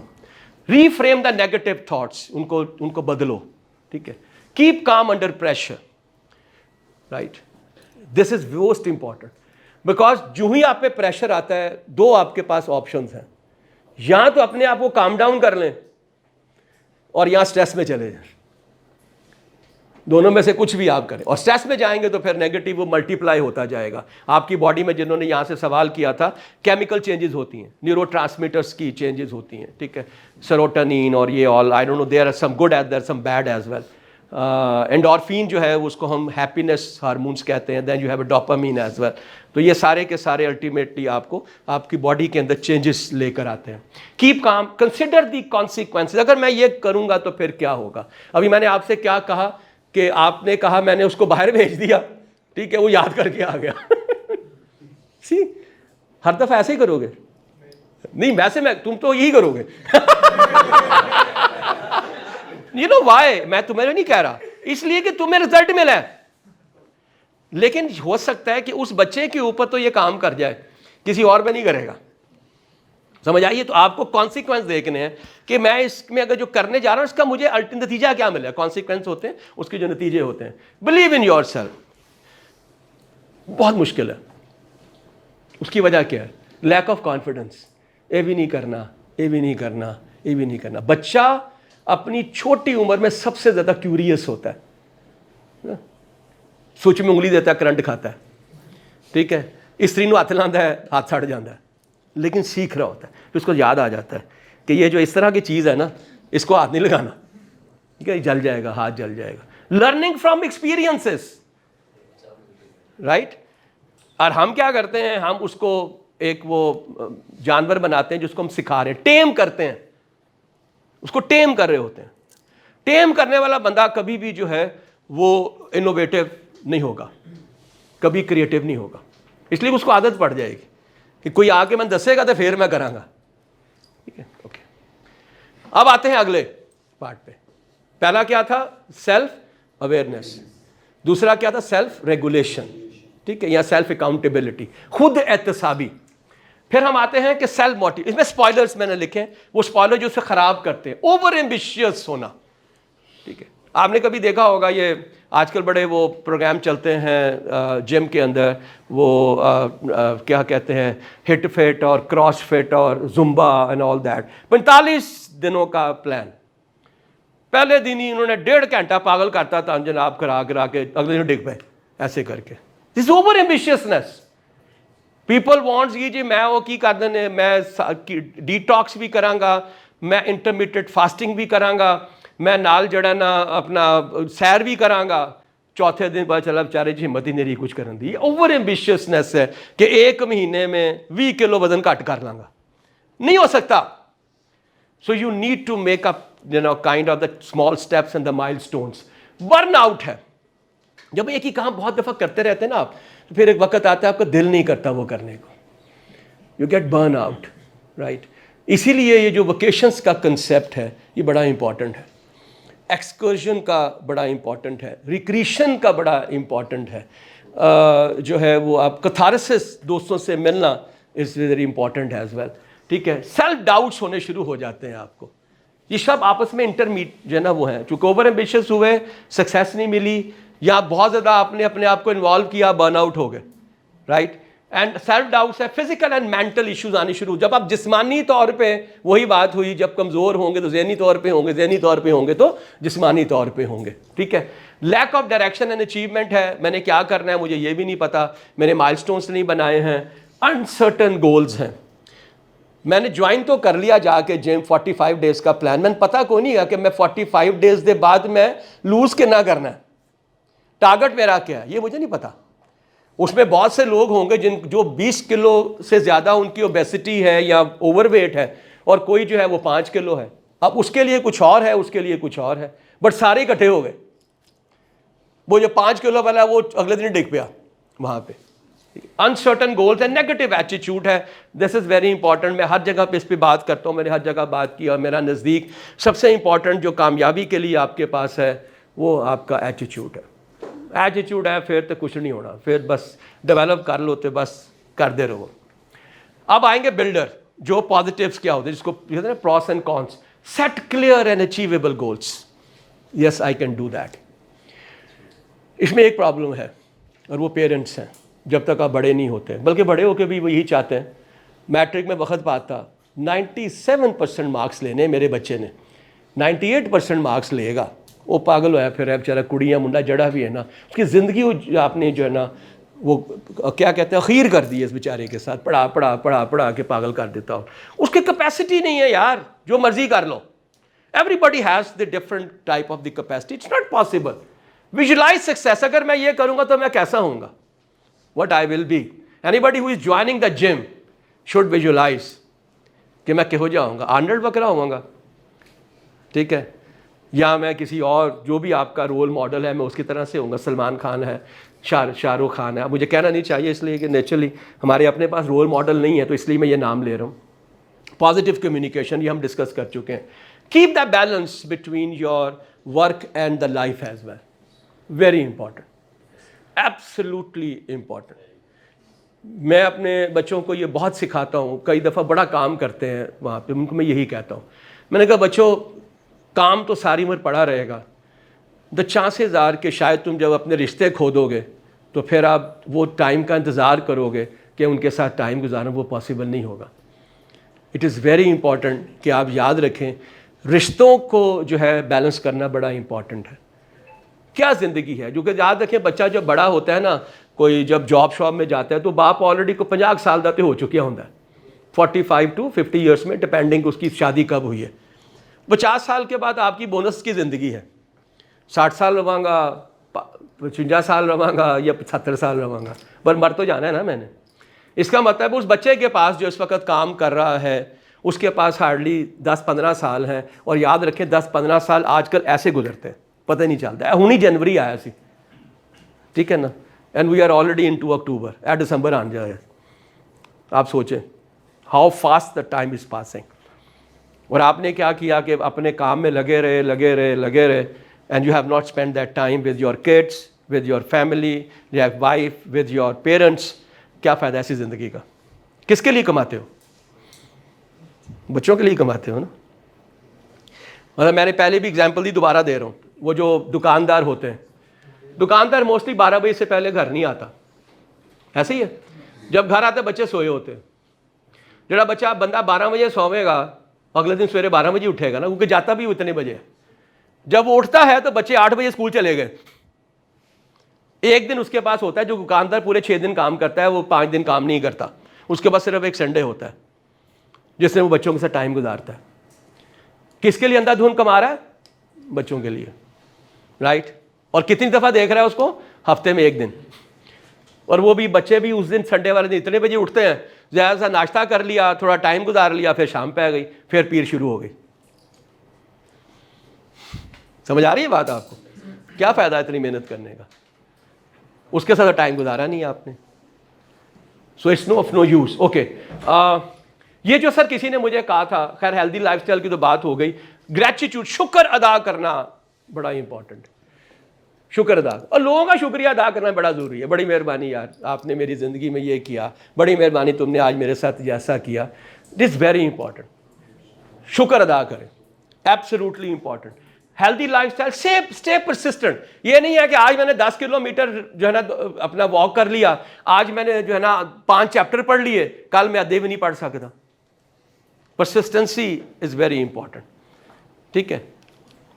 Reframe the negative thoughts, उनको बदलो, ठीक है। Keep calm under pressure, right, this is most important, because जो ही आप पे प्रेशर आता है, 2 आपके पास ऑप्शंस हैं। या तो अपने आप को काम डाउन कर लें और या स्ट्रेस में चले जाएं, दोनों में से कुछ भी आप करें। और स्ट्रेस में जाएंगे तो फिर नेगेटिव वो मल्टीप्लाई होता जाएगा आपकी बॉडी में। जिन्होंने यहाँ से सवाल किया था, केमिकल चेंजेस होती हैं, न्यूरोट्रांसमीटर्स की चेंजेस होती हैं, ठीक है, सेरोटोनिन और ये all, I don't know, there are some good as there some bad as well. Endorphin जो है उसको हम हैप्पीनेस हार्मोन्स कहते हैं, then you have a dopamine as well. तो ये सारे के सारे अल्टीमेटली आपको आपकी बॉडी के अंदर चेंजेस लेकर आते हैं। Keep calm, consider the consequences, अगर मैं ये करूंगा तो फिर क्या होगा। अभी मैंने आपसे क्या कहा कि आपने कहा मैंने उसको बाहर भेज दिया, ठीक है, वो याद करके आ गया। सी, हर दफा ऐसे ही करोगे? नहीं, वैसे तुम तो यही करोगे। यू नो व्हाई, मैं तुम्हें नहीं कह रहा, इसलिए कि तुम्हें रिजल्ट मिला है। लेकिन हो सकता है कि उस बच्चे के ऊपर तो ये काम कर जाए, किसी और पे नहीं करेगा। समझ आइए? तो आपको कॉन्सिक्वेंस देखने हैं कि मैं इसमें अगर जो करने जा रहा हूं इसका मुझे नतीजा क्या मिला। कॉन्सिक्वेंस होते हैं उसके जो नतीजे होते हैं। बिलीव इन योर सेल्फ, बहुत मुश्किल है। उसकी वजह क्या है? Lack of confidence. ये भी नहीं करना, ये भी नहीं करना, ये भी नहीं करना। बच्चा अपनी छोटी उम्र में सबसे ज्यादा क्यूरियस होता है। स्विच में उंगली देता है, करंट खाता है, ठीक है, स्त्री को हाथ लाता है, हाथ सड़ जाता है, लेकिन सीख रहा होता है। फिर उसको याद आ जाता है कि ये जो इस तरह की चीज़ है ना, इसको हाथ नहीं लगाना, ठीक है, जल जाएगा, हाथ जल जाएगा। Learning from experiences, right. और हम क्या करते हैं, हम उसको एक वो जानवर बनाते हैं जिसको हम सिखा रहे हैं, टेम करते हैं, उसको टेम कर रहे होते हैं। टेम करने वाला बंदा कभी भी जो है वो इनोवेटिव नहीं होगा, कभी क्रिएटिव नहीं होगा। इसलिए उसको आदत पड़ जाएगी कि कोई आके मैं दसेगा तो फिर मैं करांगा, ठीक है, ओके। अब आते हैं अगले पार्ट पे। पहला क्या था? Self awareness. दूसरा क्या था? सेल्फ रेगुलेशन, ठीक है, या सेल्फ अकाउंटेबिलिटी, खुद एहतसाबी। फिर हम आते हैं कि सेल्फ मोटिव। इसमें स्पॉयलर्स मैंने लिखे हैं, वो स्पॉयलर जो उसे खराब करते हैं। ओवर एम्बिशियस होना, ठीक है। आपने कभी देखा होगा, ये आजकल बड़े वो प्रोग्राम चलते हैं जिम के अंदर, वो क्या कहते हैं, हिट फिट और क्रॉस फिट और जुम्बा एंड ऑल दैट। 45 दिनों का प्लान। पहले दिन ही उन्होंने 1.5 घंटा पागल करता था जनाब, करा के अगले दिन डिग पे ऐसे करके। This over ambitiousness. People wants ये जी मैं वो की कर देने, मैं डिटॉक्स भी करांगा, मैं इंटरमीडिएट फास्टिंग भी करांगा, मैं नाल जड़ा ना अपना सैर भी करांगा, चौथे दिन पता चला बेचारे जी हिम्मत ही नहीं रही कुछ करन दी। ओवर एम्बिशियसनेस है कि 1 महीने में 20 किलो वजन घट कर लांगा, नहीं हो सकता। So you need to make up kind of the small steps and the milestones. Burn out है, जब एक ही काम बहुत दफ़ा करते रहते हैं ना आप, तो फिर एक वक्त आता है आपका दिल नहीं करता वो करने को, you get burn out, right. इसीलिए ये जो वोकेशंस का कंसेप्ट है ये बड़ा इंपॉर्टेंट है, एक्सकर्जन का बड़ा इंपॉर्टेंट है, रिक्रिएशन का बड़ा इंपॉर्टेंट है, जो है वो आप कैथारसिस दोस्तों से मिलना is very important as well, ठीक है। सेल्फ डाउट्स होने शुरू हो जाते हैं आपको, ये सब आपस में इंटरमीडिएट जो है ना वो है, चूँकि ओवर एम्बिशियस हुए, सक्सेस नहीं मिली, या बहुत ज़्यादा आपने अपने आप को इन्वॉल्व किया, बर्न आउट हो गए, राइट। एंड सेल्फ डाउट्स है, फिजिकल एंड मेंटल इश्यूज आने शुरू। जब आप जिस्मानी तौर पे, वही बात हुई, जब कमज़ोर होंगे तो ज़हनी तौर पे होंगे, ज़हनी तौर पे होंगे तो जिस्मानी तौर पे होंगे, ठीक है। Lack of direction and achievement है, मैंने क्या करना है मुझे ये भी नहीं पता, मैंने माइलस्टोन्स नहीं बनाए हैं, अनसर्टन गोल्स हैं। मैंने ज्वाइन तो कर लिया जाके जिम, 45 डेज़ का प्लान, मैंने पता को नहीं है कि मैं 45 डेज़ के बाद मैं लूज़ कितना करना है, टारगेट मेरा क्या है, ये मुझे नहीं पता। उसमें बहुत से लोग होंगे जो 20 किलो से ज़्यादा उनकी ओबेसिटी है या ओवरवेट है, और कोई जो है वो 5 किलो है। अब उसके लिए कुछ और है, उसके लिए कुछ और है, बट सारे इकट्ठे हो गए। वो जो 5 किलो वाला है वो अगले दिन डिग गया वहाँ पे। अनसर्टन गोल्स है, नेगेटिव एटीट्यूड है, दिस इज़ वेरी इंपॉर्टेंट। मैं हर जगह पे इस पर बात करता हूँ, मैंने हर जगह बात की, और मेरा नज़दीक सबसे इंपॉर्टेंट जो कामयाबी के लिए आपके पास है वो आपका एटीट्यूड है। एटीट्यूड है फिर तो कुछ नहीं होना, फिर बस डेवलप कर लो तो बस करते रहो। अब आएंगे बिल्डर, जो पॉजिटिव्स क्या होते हैं, जिसको कहते हैं pros and cons. Set clear and achievable goals, yes I can do that. इसमें एक प्रॉब्लम है, और वो पेरेंट्स हैं, जब तक आप बड़े नहीं होते, बल्कि बड़े होकर भी वो यही चाहते हैं। मैट्रिक में वक्त बात था, 97% मार्क्स लेने मेरे बच्चे ने, 98% मार्क्स लेगा, वो पागल होया फिर है बेचारा, कुड़ियाँ मुंडा जड़ा भी है ना, उसकी ज़िंदगी आपने जो है ना वो क्या कहते हैं अखीर कर दी है इस बेचारे के साथ, पढ़ा पढ़ा पढ़ा पढ़ा के पागल कर देता हूँ। उसकी कैपेसिटी नहीं है यार, जो मर्जी कर लो। Everybody has the different type of the capacity, it's not possible. Visualise success, अगर मैं ये करूँगा तो मैं कैसा होऊंगा, what I will be. Anybody who is joining the gym should visualise कि मैं किहो जाऊँगा, आर्नल्ड बकरा होऊंगा, ठीक है, या मैं किसी और जो भी आपका रोल मॉडल है मैं उसकी तरह से होऊंगा। सलमान खान है, शाहरुख खान है, अब मुझे कहना नहीं चाहिए इसलिए कि नेचुरली हमारे अपने पास रोल मॉडल नहीं है, तो इसलिए मैं ये नाम ले रहा हूँ। पॉजिटिव कम्युनिकेशन ये हम डिस्कस कर चुके हैं। Keep the balance between your work and the life as well, very important, absolutely important. मैं अपने बच्चों को ये बहुत सिखाता हूँ, कई दफ़ा बड़ा काम करते हैं वहाँ पे, उनको मैं यही कहता हूँ, मैंने कहा बच्चों काम तो सारी उम्र पड़ा रहेगा, द चांसेस आर कि शायद तुम जब अपने रिश्ते खो दोगे तो फिर आप वो टाइम का इंतज़ार करोगे कि उनके साथ टाइम गुजारना, वो पॉसिबल नहीं होगा। इट इज़ वेरी इंपॉर्टेंट कि आप याद रखें, रिश्तों को जो है बैलेंस करना बड़ा इंपॉर्टेंट है। क्या ज़िंदगी है, जो कि याद रखें बच्चा जब बड़ा होता है ना, कोई जब जॉब शॉप में जाता है तो बाप ऑलरेडी को 50 साल का तो हो चुका होता है, 45 to 50 ईयर्स में, डिपेंडिंग उसकी शादी कब हुई है। 50 साल के बाद आपकी बोनस की ज़िंदगी है, 60 साल रवांगा, 55 साल रवांगा या 70 साल रवांगा, पर मर तो जाना है ना मैंने। इसका मतलब उस बच्चे के पास जो इस वक्त काम कर रहा है उसके पास हार्डली 10-15 साल हैं, और याद रखें 10-15 साल आजकल ऐसे गुजरते हैं, पता ही नहीं चलता है। हुनी जनवरी आया सी, ठीक है ना, and we are already into October, ए दिसंबर आ जाए। आप सोचें how fast the time is passing. और आपने क्या किया कि अपने काम में लगे रहे, and you have not spend that time with your kids, with your family, your wife, with your parents. क्या फ़ायदा ऐसी ज़िंदगी का? किसके लिए कमाते हो? बच्चों के लिए कमाते हो ना। मतलब मैंने पहले भी एग्जांपल दी, दोबारा दे रहा हूँ। वो जो दुकानदार होते हैं, दुकानदार मोस्टली 12 बजे से पहले घर नहीं आता, ऐसे ही है। जब घर आते बच्चे सोए होते हैं। जरा बच्चा बंदा 12 बजे सोवेगा, अगले दिन सवेरे 12 बजे उठेगा ना, क्योंकि जाता भी उतने बजे है। जब वो उठता है तो बच्चे 8 बजे स्कूल चले गए। एक दिन उसके पास होता है, जो दुकानदार पूरे 6 दिन काम करता है वो 5 दिन काम नहीं करता, उसके पास सिर्फ एक संडे होता है जिसमें वो बच्चों के साथ टाइम गुजारता है। किसके लिए अंधाधुंध कमा रहा है? बच्चों के लिए, राइट। और कितनी दफ़ा देख रहा है उसको? हफ्ते में 1 दिन। और वो भी बच्चे भी उस दिन संडे वाले दिन इतने बजे उठते हैं, ज़्यादा सा नाश्ता कर लिया, थोड़ा टाइम गुजार लिया, फिर शाम पे आ गई, फिर पीर शुरू हो गई। समझ आ रही है बात आपको? क्या फ़ायदा इतनी मेहनत करने का? उसके साथ टाइम गुजारा नहीं आपने। So it's no of no use. Okay, ये जो सर किसी ने मुझे कहा था, खैर हेल्दी लाइफस्टाइल की तो बात हो गई, ग्रेटिट्यूड, शुक्र अदा करना बड़ा इंपॉर्टेंट है। शुक्र अदा, और लोगों का शुक्रिया अदा करना बड़ा ज़रूरी है। बड़ी मेहरबानी यार, आपने मेरी ज़िंदगी में ये किया, बड़ी मेहरबानी तुमने आज मेरे साथ ऐसा किया। दिस वेरी इंपॉर्टेंट, शुक्र अदा करें, absolutely important. Healthy lifestyle, stay persistent. ये नहीं है कि आज मैंने 10 किलोमीटर जो है ना अपना वॉक कर लिया, आज मैंने जो है ना 5 चैप्टर पढ़ लिए, कल मैं आधे भी नहीं पढ़ सकता। परसिस्टेंसी इज़ वेरी इंपॉर्टेंट, ठीक है।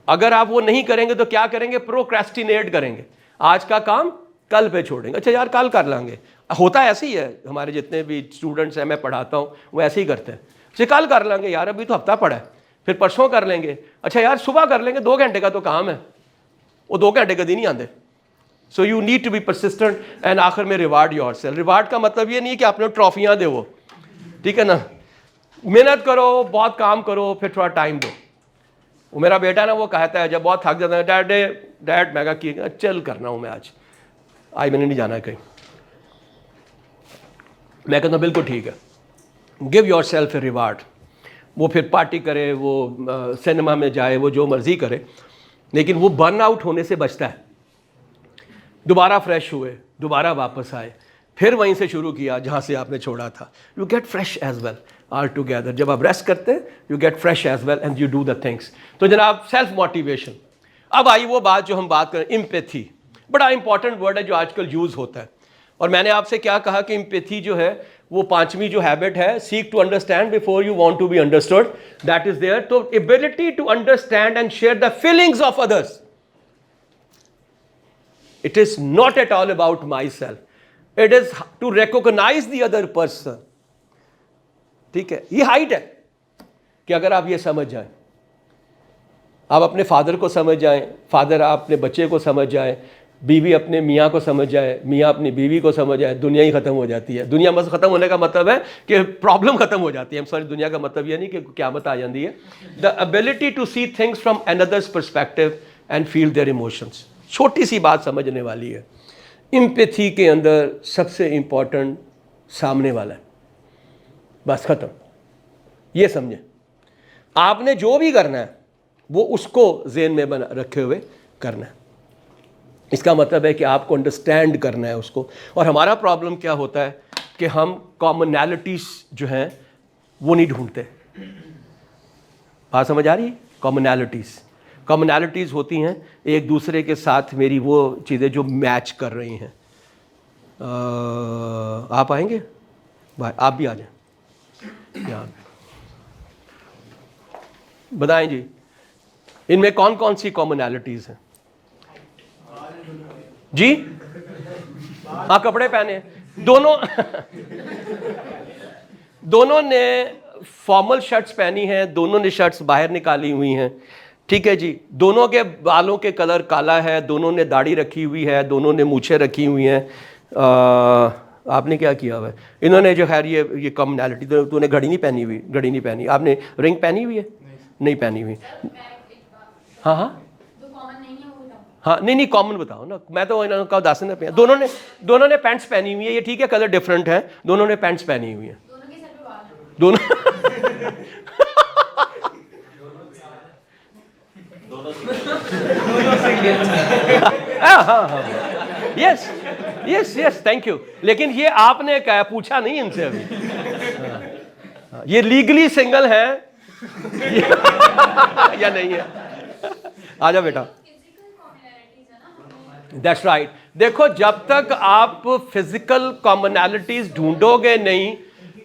अगर आप वो नहीं करेंगे तो क्या करेंगे? प्रोक्रेस्टिनेट करेंगे, आज का काम कल पे छोड़ेंगे। अच्छा यार कल कर लेंगे, होता ऐसे ही है, हमारे जितने भी स्टूडेंट्स हैं मैं पढ़ाता हूँ वो ऐसे ही करते हैं, अच्छा कल कर लेंगे यार, अभी तो हफ्ता पड़ा है, फिर परसों कर लेंगे, अच्छा यार सुबह कर लेंगे, 2 घंटे का तो काम है, वो 2 घंटे कभी नहीं आते। So you need to be persistent एंड आखिर में रिवार्ड योरसेल्फ। रिवार्ड का मतलब ये नहीं है कि आपने ट्रॉफियाँ दे वो, ठीक है ना, मेहनत करो, बहुत काम करो, फिर थोड़ा टाइम दो। वो मेरा बेटा ना वो कहता है जब बहुत थक जाता है, डैड मैं कहा चल करना हूँ मैं आज मैंने नहीं जाना कहीं। मैं कहता हूँ बिल्कुल ठीक है, give your self a reward. वो फिर पार्टी करे, वो सिनेमा में जाए, वो जो मर्जी करे, लेकिन वो बर्न आउट होने से बचता है। दोबारा फ्रेश हुए, दोबारा वापस आए, फिर वहीं से शुरू किया जहाँ से आपने छोड़ा था। You get fresh as well all together. जब आप रेस्ट करते हैं you get fresh as well and you do the things. तो जनाब सेल्फ मोटिवेशन। अब आई वो बात जो हम बात करें, एम्पैथी, बड़ा इंपॉर्टेंट वर्ड है जो आजकल यूज़ होता है। और मैंने आपसे क्या कहा कि एम्पैथी जो है वो 5वीं जो हैबिट है, seek to understand before you want to be understood, that is there. तो ability to understand and share the feelings of others. It is not at all about my self, it is to recognise the other person, ठीक है। ये height है कि अगर आप ये समझ जाएं, आप अपने फादर को समझ जाएं, फादर आप अपने बच्चे को समझ जाएं, बीवी अपने मियाँ को समझ जाए, मियाँ अपनी बीवी को समझ जाए, दुनिया ही ख़त्म हो जाती है। दुनिया बस ख़त्म होने का मतलब है कि प्रॉब्लम ख़त्म हो जाती है। सॉरी, दुनिया का मतलब ये नहीं कि क़यामत आ जाती है। The ability to see things from another's perspective and feel their emotions. छोटी सी बात समझने वाली है। एम्पैथी के अंदर सबसे इम्पॉर्टेंट सामने वाला है, बस ख़त्म। ये समझें, आपने जो भी करना है वो उसको ज़हन में बना रखे हुए करना है। इसका मतलब है कि आपको अंडरस्टैंड करना है उसको। और हमारा प्रॉब्लम क्या होता है कि हम कॉमनैलिटीज़ जो हैं वो नहीं ढूंढते। बात समझ आ रही है? कॉमनैलिटीज़ होती हैं एक दूसरे के साथ मेरी वो चीज़ें जो मैच कर रही हैं। आप आएंगे भाई, आप भी आ जाएं यहाँ पे, बताएं जी इनमें कौन कौन सी कॉमनैलिटीज़ हैं जी? हाँ, कपड़े पहने दोनों ने फॉर्मल शर्ट्स पहनी हैं, दोनों ने शर्ट्स बाहर निकाली हुई हैं, ठीक है जी। दोनों के बालों के कलर काला है, दोनों ने दाढ़ी रखी हुई है, दोनों ने मूछें रखी हुई हैं। आपने क्या किया हुआ है? इन्होंने जो खैर ये कॉमनैलिटी, तूने घड़ी नहीं पहनी हुई, घड़ी नहीं पहनी, आपने रिंग पहनी हुई है? नहीं पहनी हुई। हाँ हाँ हाँ, नहीं कॉमन बताओ ना, मैं तो इन्होंने कहा 10 ने पहना। दोनों ने पैंट्स पहनी हुई है, ये ठीक है कलर डिफरेंट है, दोनों ने पैंट्स पहनी हुई है, दोनों हाँ, यस थैंक यू। लेकिन ये आपने क्या पूछा नहीं इनसे अभी। ये लीगली सिंगल है या नहीं है? आजा बेटा। That's right. देखो, जब तक आप फिजिकल कॉमनैलिटीज ढूंढोगे नहीं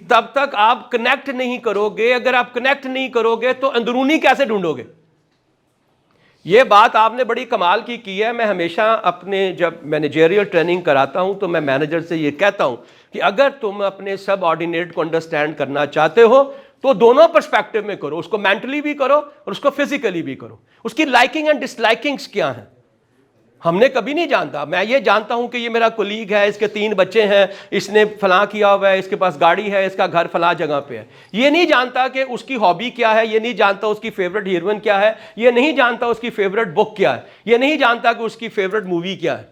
तब तक आप कनेक्ट नहीं करोगे। अगर आप कनेक्ट नहीं करोगे तो अंदरूनी कैसे ढूंढोगे? ये बात आपने बड़ी कमाल की है। मैं हमेशा अपने जब मैनेजरियल ट्रेनिंग कराता हूं तो मैं मैनेजर से ये कहता हूं कि अगर तुम अपने सब ऑर्डिनेट को अंडरस्टैंड करना चाहते हो तो दोनों पर्सपेक्टिव में करो, उसको मेंटली भी करो और उसको फिजिकली भी करो। उसकी लाइकिंग एंड डिसलाइकिंग्स क्या हैं, हमने कभी नहीं जानता। मैं ये जानता हूँ कि ये मेरा कोलीग है, इसके 3 बच्चे हैं, इसने फलां किया हुआ है, इसके पास गाड़ी है, इसका घर फलां जगह पे है। ये नहीं जानता कि उसकी हॉबी क्या है, ये नहीं जानता उसकी फेवरेट हीरोइन क्या है, ये नहीं जानता उसकी फेवरेट बुक क्या है, ये नहीं जानता कि उसकी फेवरेट मूवी क्या है।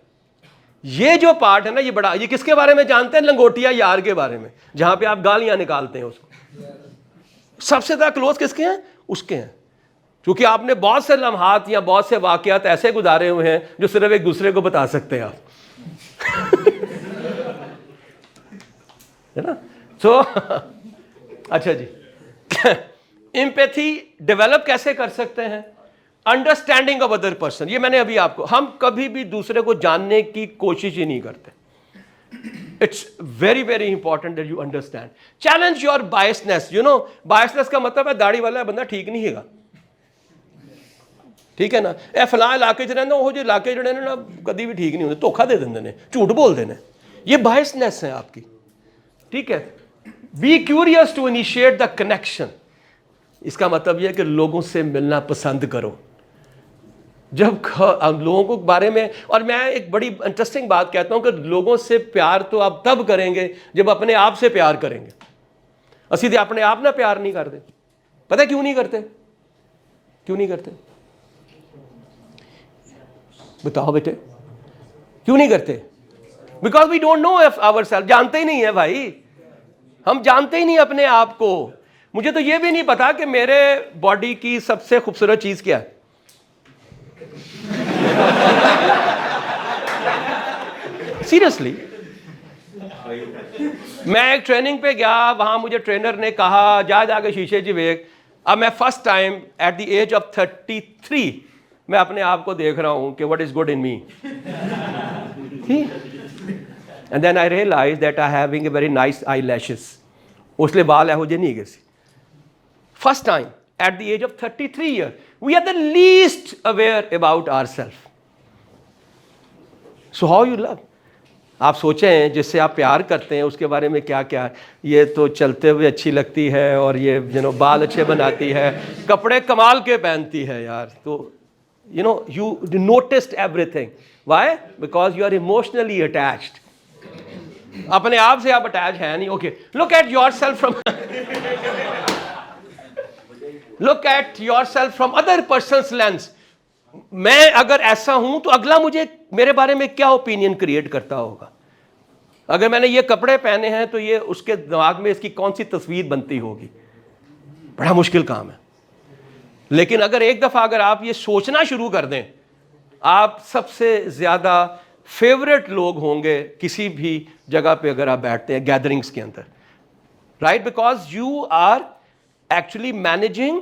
ये जो पार्ट है ना, ये बड़ा, ये किसके बारे में जानते हैं? लंगोटिया यार के बारे में, जहां पे आप गालियां निकालते हैं उसको। सबसे ज्यादा क्लोज किसके हैं? उसके हैं। क्योंकि आपने बहुत से लम्हात या बहुत से वाकयात ऐसे गुजारे हुए हैं जो सिर्फ एक दूसरे को बता सकते हैं आप। है ना? सो अच्छा जी, एम्पैथी डेवलप कैसे कर सकते हैं? Understanding of other person. ये मैंने अभी आपको, हम कभी भी दूसरे को जानने की कोशिश ही नहीं करते। It's very very important that you understand. Challenge your biasness. You know, biasness का मतलब है दाढ़ी वाला बंदा ठीक नहीं है, ठीक है ना? ए फलां इलाके च रहिंदा, वो जो इलाके जड़े ने ना कभी भी ठीक नहीं होंगे, धोखा दे देंगे ने, झूठ बोल देने। ये बायसनेस है आपकी, ठीक है? Be curious to initiate the connection. इसका मतलब यह है कि लोगों से मिलना पसंद करो। जब लोगों को बारे में, और मैं एक बड़ी इंटरेस्टिंग बात कहता हूं कि लोगों से प्यार तो आप तब करेंगे जब अपने आप से प्यार करेंगे। असी तो अपने आप ना प्यार नहीं करते। पता है क्यों नहीं करते? क्यों नहीं करते? बताओ बेटे, क्यों नहीं करते? Because we don't know our self. जानते ही नहीं है भाई, हम जानते ही नहीं अपने आप को। मुझे तो यह भी नहीं पता कि मेरे बॉडी की सबसे खूबसूरत चीज क्या है। सीरियसली, मैं एक ट्रेनिंग पे गया, वहां मुझे ट्रेनर ने कहा जा जाके शीशे जी वेख। अब मैं first time at the age of 33 मैं अपने आप को देख रहा हूं कि what is good in me. And then I realise that I having a very nice eye lashes. उसले बाल एहो जे नहीं गए सी। First time at the age of 33 year we are the least aware about ourselves. So how you love. आप सोचें जिससे आप प्यार करते हैं उसके बारे में क्या क्या, ये तो चलते हुए अच्छी लगती है, और ये बाल अच्छे बनाती है, कपड़े कमाल के पहनती है यार। तो you noticed everything. Why? Because you are emotionally attached. अपने आप से आप अटैच है नहीं। Okay, look at yourself from other person's lens. मैं अगर ऐसा हूं तो अगला मुझे मेरे बारे में क्या ओपिनियन क्रिएट करता होगा? अगर मैंने ये कपड़े पहने हैं तो ये उसके दिमाग में इसकी कौन सी तस्वीर बनती होगी? बड़ा मुश्किल काम है। लेकिन अगर एक दफ़ा अगर आप ये सोचना शुरू कर दें, आप सबसे ज़्यादा फेवरेट लोग होंगे किसी भी जगह पे अगर आप बैठते हैं गैदरिंग्स के अंदर, right? Because you are actually managing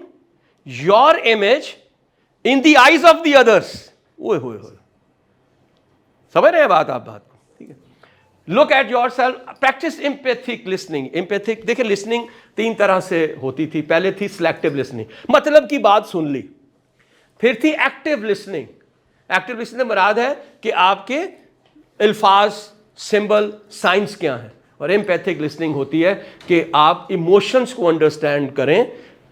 your image in the eyes of the others. ओए होए होए, समझ रहे हैं बात आप बात को? ठीक है। Look at your self, practice empathic listening. Empathic, देखिए लिसनिंग 3 तरह से होती थी। पहले थी सिलेक्टिव लिसनिंग, मतलब की बात सुन ली। फिर थी एक्टिव लिसनिंग। एक्टिव लिसनिंग मुराद है कि आपके अल्फाज, सिंबल, साइंस क्या हैं। और एम्पैथिक लिसनिंग होती है कि आप इमोशंस को अंडरस्टैंड करें,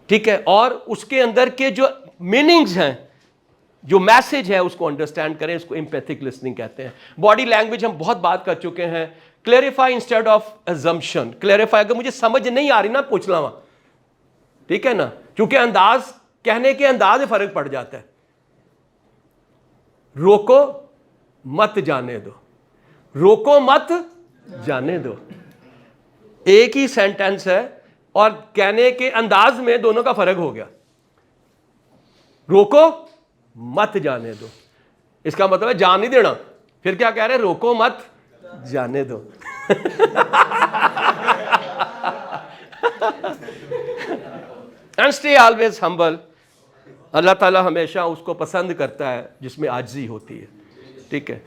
ठीक है, और उसके अंदर के जो मीनिंग्स हैं, जो मैसेज है उसको अंडरस्टैंड करें। इसको एम्पैथिक लिसनिंग कहते हैं। बॉडी लैंग्वेज हम बहुत बात कर चुके हैं। Clarify instead of assumption. Clarify, अगर मुझे समझ नहीं आ रही ना, पूछ लावा, ठीक है ना? क्योंकि अंदाज, कहने के अंदाज में फर्क पड़ जाता है। रोको मत जाने दो, रोको मत जाने दो, एक ही सेंटेंस है और कहने के अंदाज में दोनों का फर्क हो गया। रोको मत जाने दो, इसका मतलब है जान नहीं देना। फिर क्या कह रहे हैं? रोको मत जाने दो। And stay always humble. Allah ताला हमेशा उसको पसंद करता है जिसमें आजिज़ी होती है, ठीक है?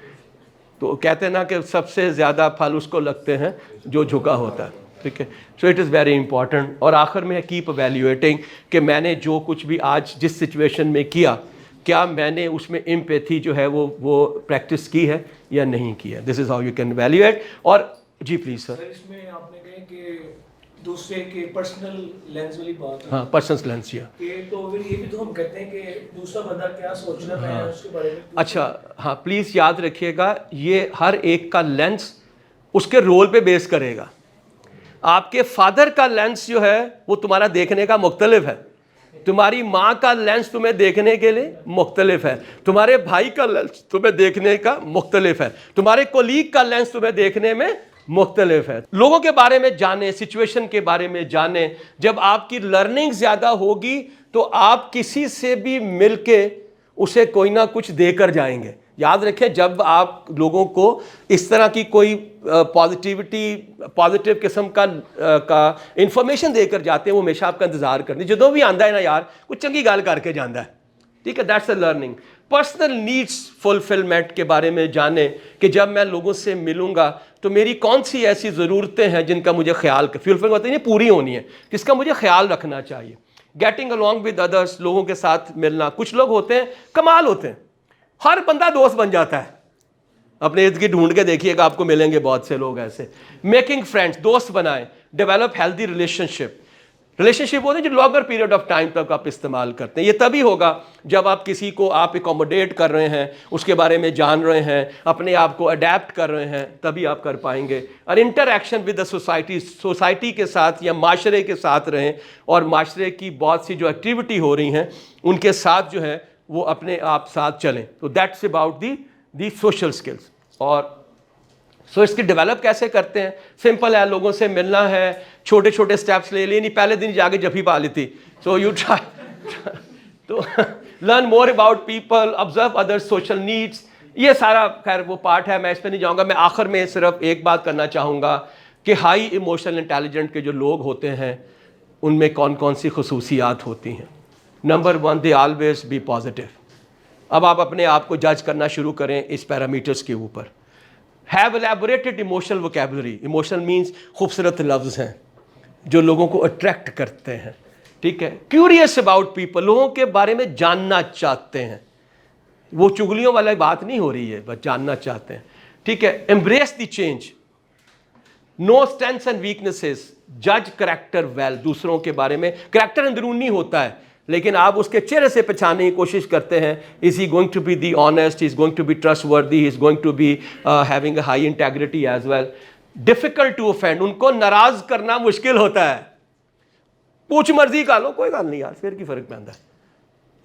तो कहते हैं ना कि सबसे ज़्यादा फल उसको लगते हैं जो झुका होता है, ठीक है? So it is very important. और आखिर में कीप एवेल्युएटिंग कि मैंने जो कुछ भी आज जिस सिचुएशन में किया, क्या मैंने उसमें एम्पैथी जो है वो प्रैक्टिस की है या नहीं की है। This is how you can evaluate. और जी प्लीज़ सर। इसमें आपने कहा कि दूसरे के पर्सनल लेंस वाली बात है हाँ, पर्सनल लेंस या कि तो फिर ये भी तो हम कहते हैं कि दूसरा बंदा क्या सोच रहा है उसके बारे में अच्छा हाँ, प्लीज़ याद रखिएगा, ये हर एक का लेंस उसके रोल पे बेस करेगा। आपके फादर का लेंस जो है वो तुम्हारा देखने का मुख्तलिफ है, तुम्हारी माँ का लेंस तुम्हें देखने के लिए मुख्तलिफ है, तुम्हारे भाई का लेंस तुम्हें देखने का मुख्तलिफ है, तुम्हारे कोलीग का लेंस तुम्हें देखने में मुख्तलिफ है। लोगों के बारे में जाने, सिचुएशन के बारे में जाने। जब आपकी लर्निंग ज़्यादा होगी तो आप किसी से भी मिलके उसे कोई ना कुछ देकर जाएंगे। याद रखें, जब आप लोगों को इस तरह की कोई पॉजिटिव किस्म का इंफॉर्मेशन देकर जाते हैं, वो हमेशा आपका इंतजार करते हैं। जो भी आंदा है ना यार, कुछ चंगी गल करके जाता है, ठीक है, that's a learning. Personal needs fulfilment के बारे में जाने कि जब मैं लोगों से मिलूंगा तो मेरी कौन सी ऐसी ज़रूरतें हैं जिनका मुझे ख्याल, फुलफिल होती है पूरी होनी है, जिसका मुझे ख्याल रखना चाहिए। गेटिंग अलॉन्ग विद अदर्स, लोगों के साथ मिलना। कुछ लोग होते हैं कमाल होते हैं, हर बंदा दोस्त बन जाता है। अपने इर्द गिर्द ढूंढ के देखिएगा, आपको मिलेंगे बहुत से लोग ऐसे। मेकिंग फ्रेंड्स, दोस्त बनाएं। डेवलप हेल्दी रिलेशनशिप होते हैं जो लॉन्गर पीरियड ऑफ टाइम तक आप इस्तेमाल करते हैं। ये तभी होगा जब आप किसी को आप एकोमोडेट कर रहे हैं, उसके बारे में जान रहे हैं, अपने आप को अडेप्ट कर रहे हैं, तभी आप कर पाएंगे। और इंटरैक्शन विद द सोसाइटी के साथ या माशरे के साथ रहें, और माशरे की बहुत सी जो एक्टिविटी हो रही हैं उनके साथ जो है वो अपने आप साथ चलें। तो that's about the social skills. और इसकी डेवलप कैसे करते हैं? सिंपल है, लोगों से मिलना है, छोटे छोटे स्टेप्स ले लिए, नहीं पहले दिन जाके जफ़ी पा ली थी। सो यू ट्राई तो learn more about people, observe others social needs. ये सारा खैर वो पार्ट है, मैं इस पर नहीं जाऊँगा। मैं आखिर में सिर्फ एक बात करना चाहूँगा कि हाई इमोशनल इंटेलिजेंट के जो लोग होते हैं उनमें कौन कौन सी खसूसियात होती हैं। Number 1, they always be positive. अब आप अपने आप को जज करना शुरू करें इस पैरामीटर्स के ऊपर। Have elaborated emotional vocabulary. Emotional means खूबसूरत लफ्ज़ हैं जो लोगों को अट्रैक्ट करते हैं, ठीक है। क्यूरियस अबाउट पीपल, लोगों के बारे में जानना चाहते हैं। वो चुगलियों वाली बात नहीं हो रही है, बस जानना चाहते हैं, ठीक है। Embrace the change, know strengths and weaknesses, जज करैक्टर वेल। दूसरों के बारे में करैक्टर अंदरूनी होता है, लेकिन आप उसके चेहरे से पहचानने की कोशिश करते हैं। Is he going to be the honest, is going to be trustworthy, is going to be having a high integrity as well. Difficult to offend, उनको नाराज करना मुश्किल होता है। पूछ मर्जी का लो, कोई गल नहीं यार, फिर की फर्क पैंदा है।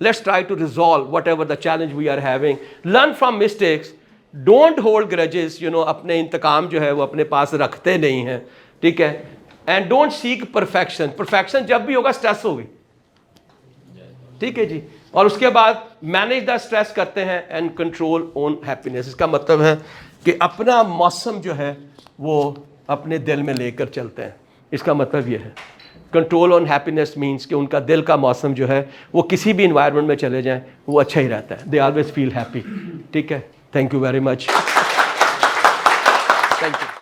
Let's try to resolve whatever the challenge we are having. Learn from mistakes, don't hold grudges. अपने इंतकाम जो है वो अपने पास रखते नहीं हैं, ठीक है। And don't seek perfection. Perfection जब भी होगा स्ट्रेस होगी, ठीक है जी। और उसके बाद मैनेज द स्ट्रेस करते हैं एंड कंट्रोल ऑन हैप्पीनेस। इसका मतलब है कि अपना मौसम जो है वो अपने दिल में लेकर चलते हैं। इसका मतलब ये है कंट्रोल ऑन हैप्पीनेस मीन्स कि उनका दिल का मौसम जो है वो किसी भी इन्वायरमेंट में चले जाएं वो अच्छा ही रहता है। दे ऑलवेज फील हैप्पी, ठीक है। Thank you very much.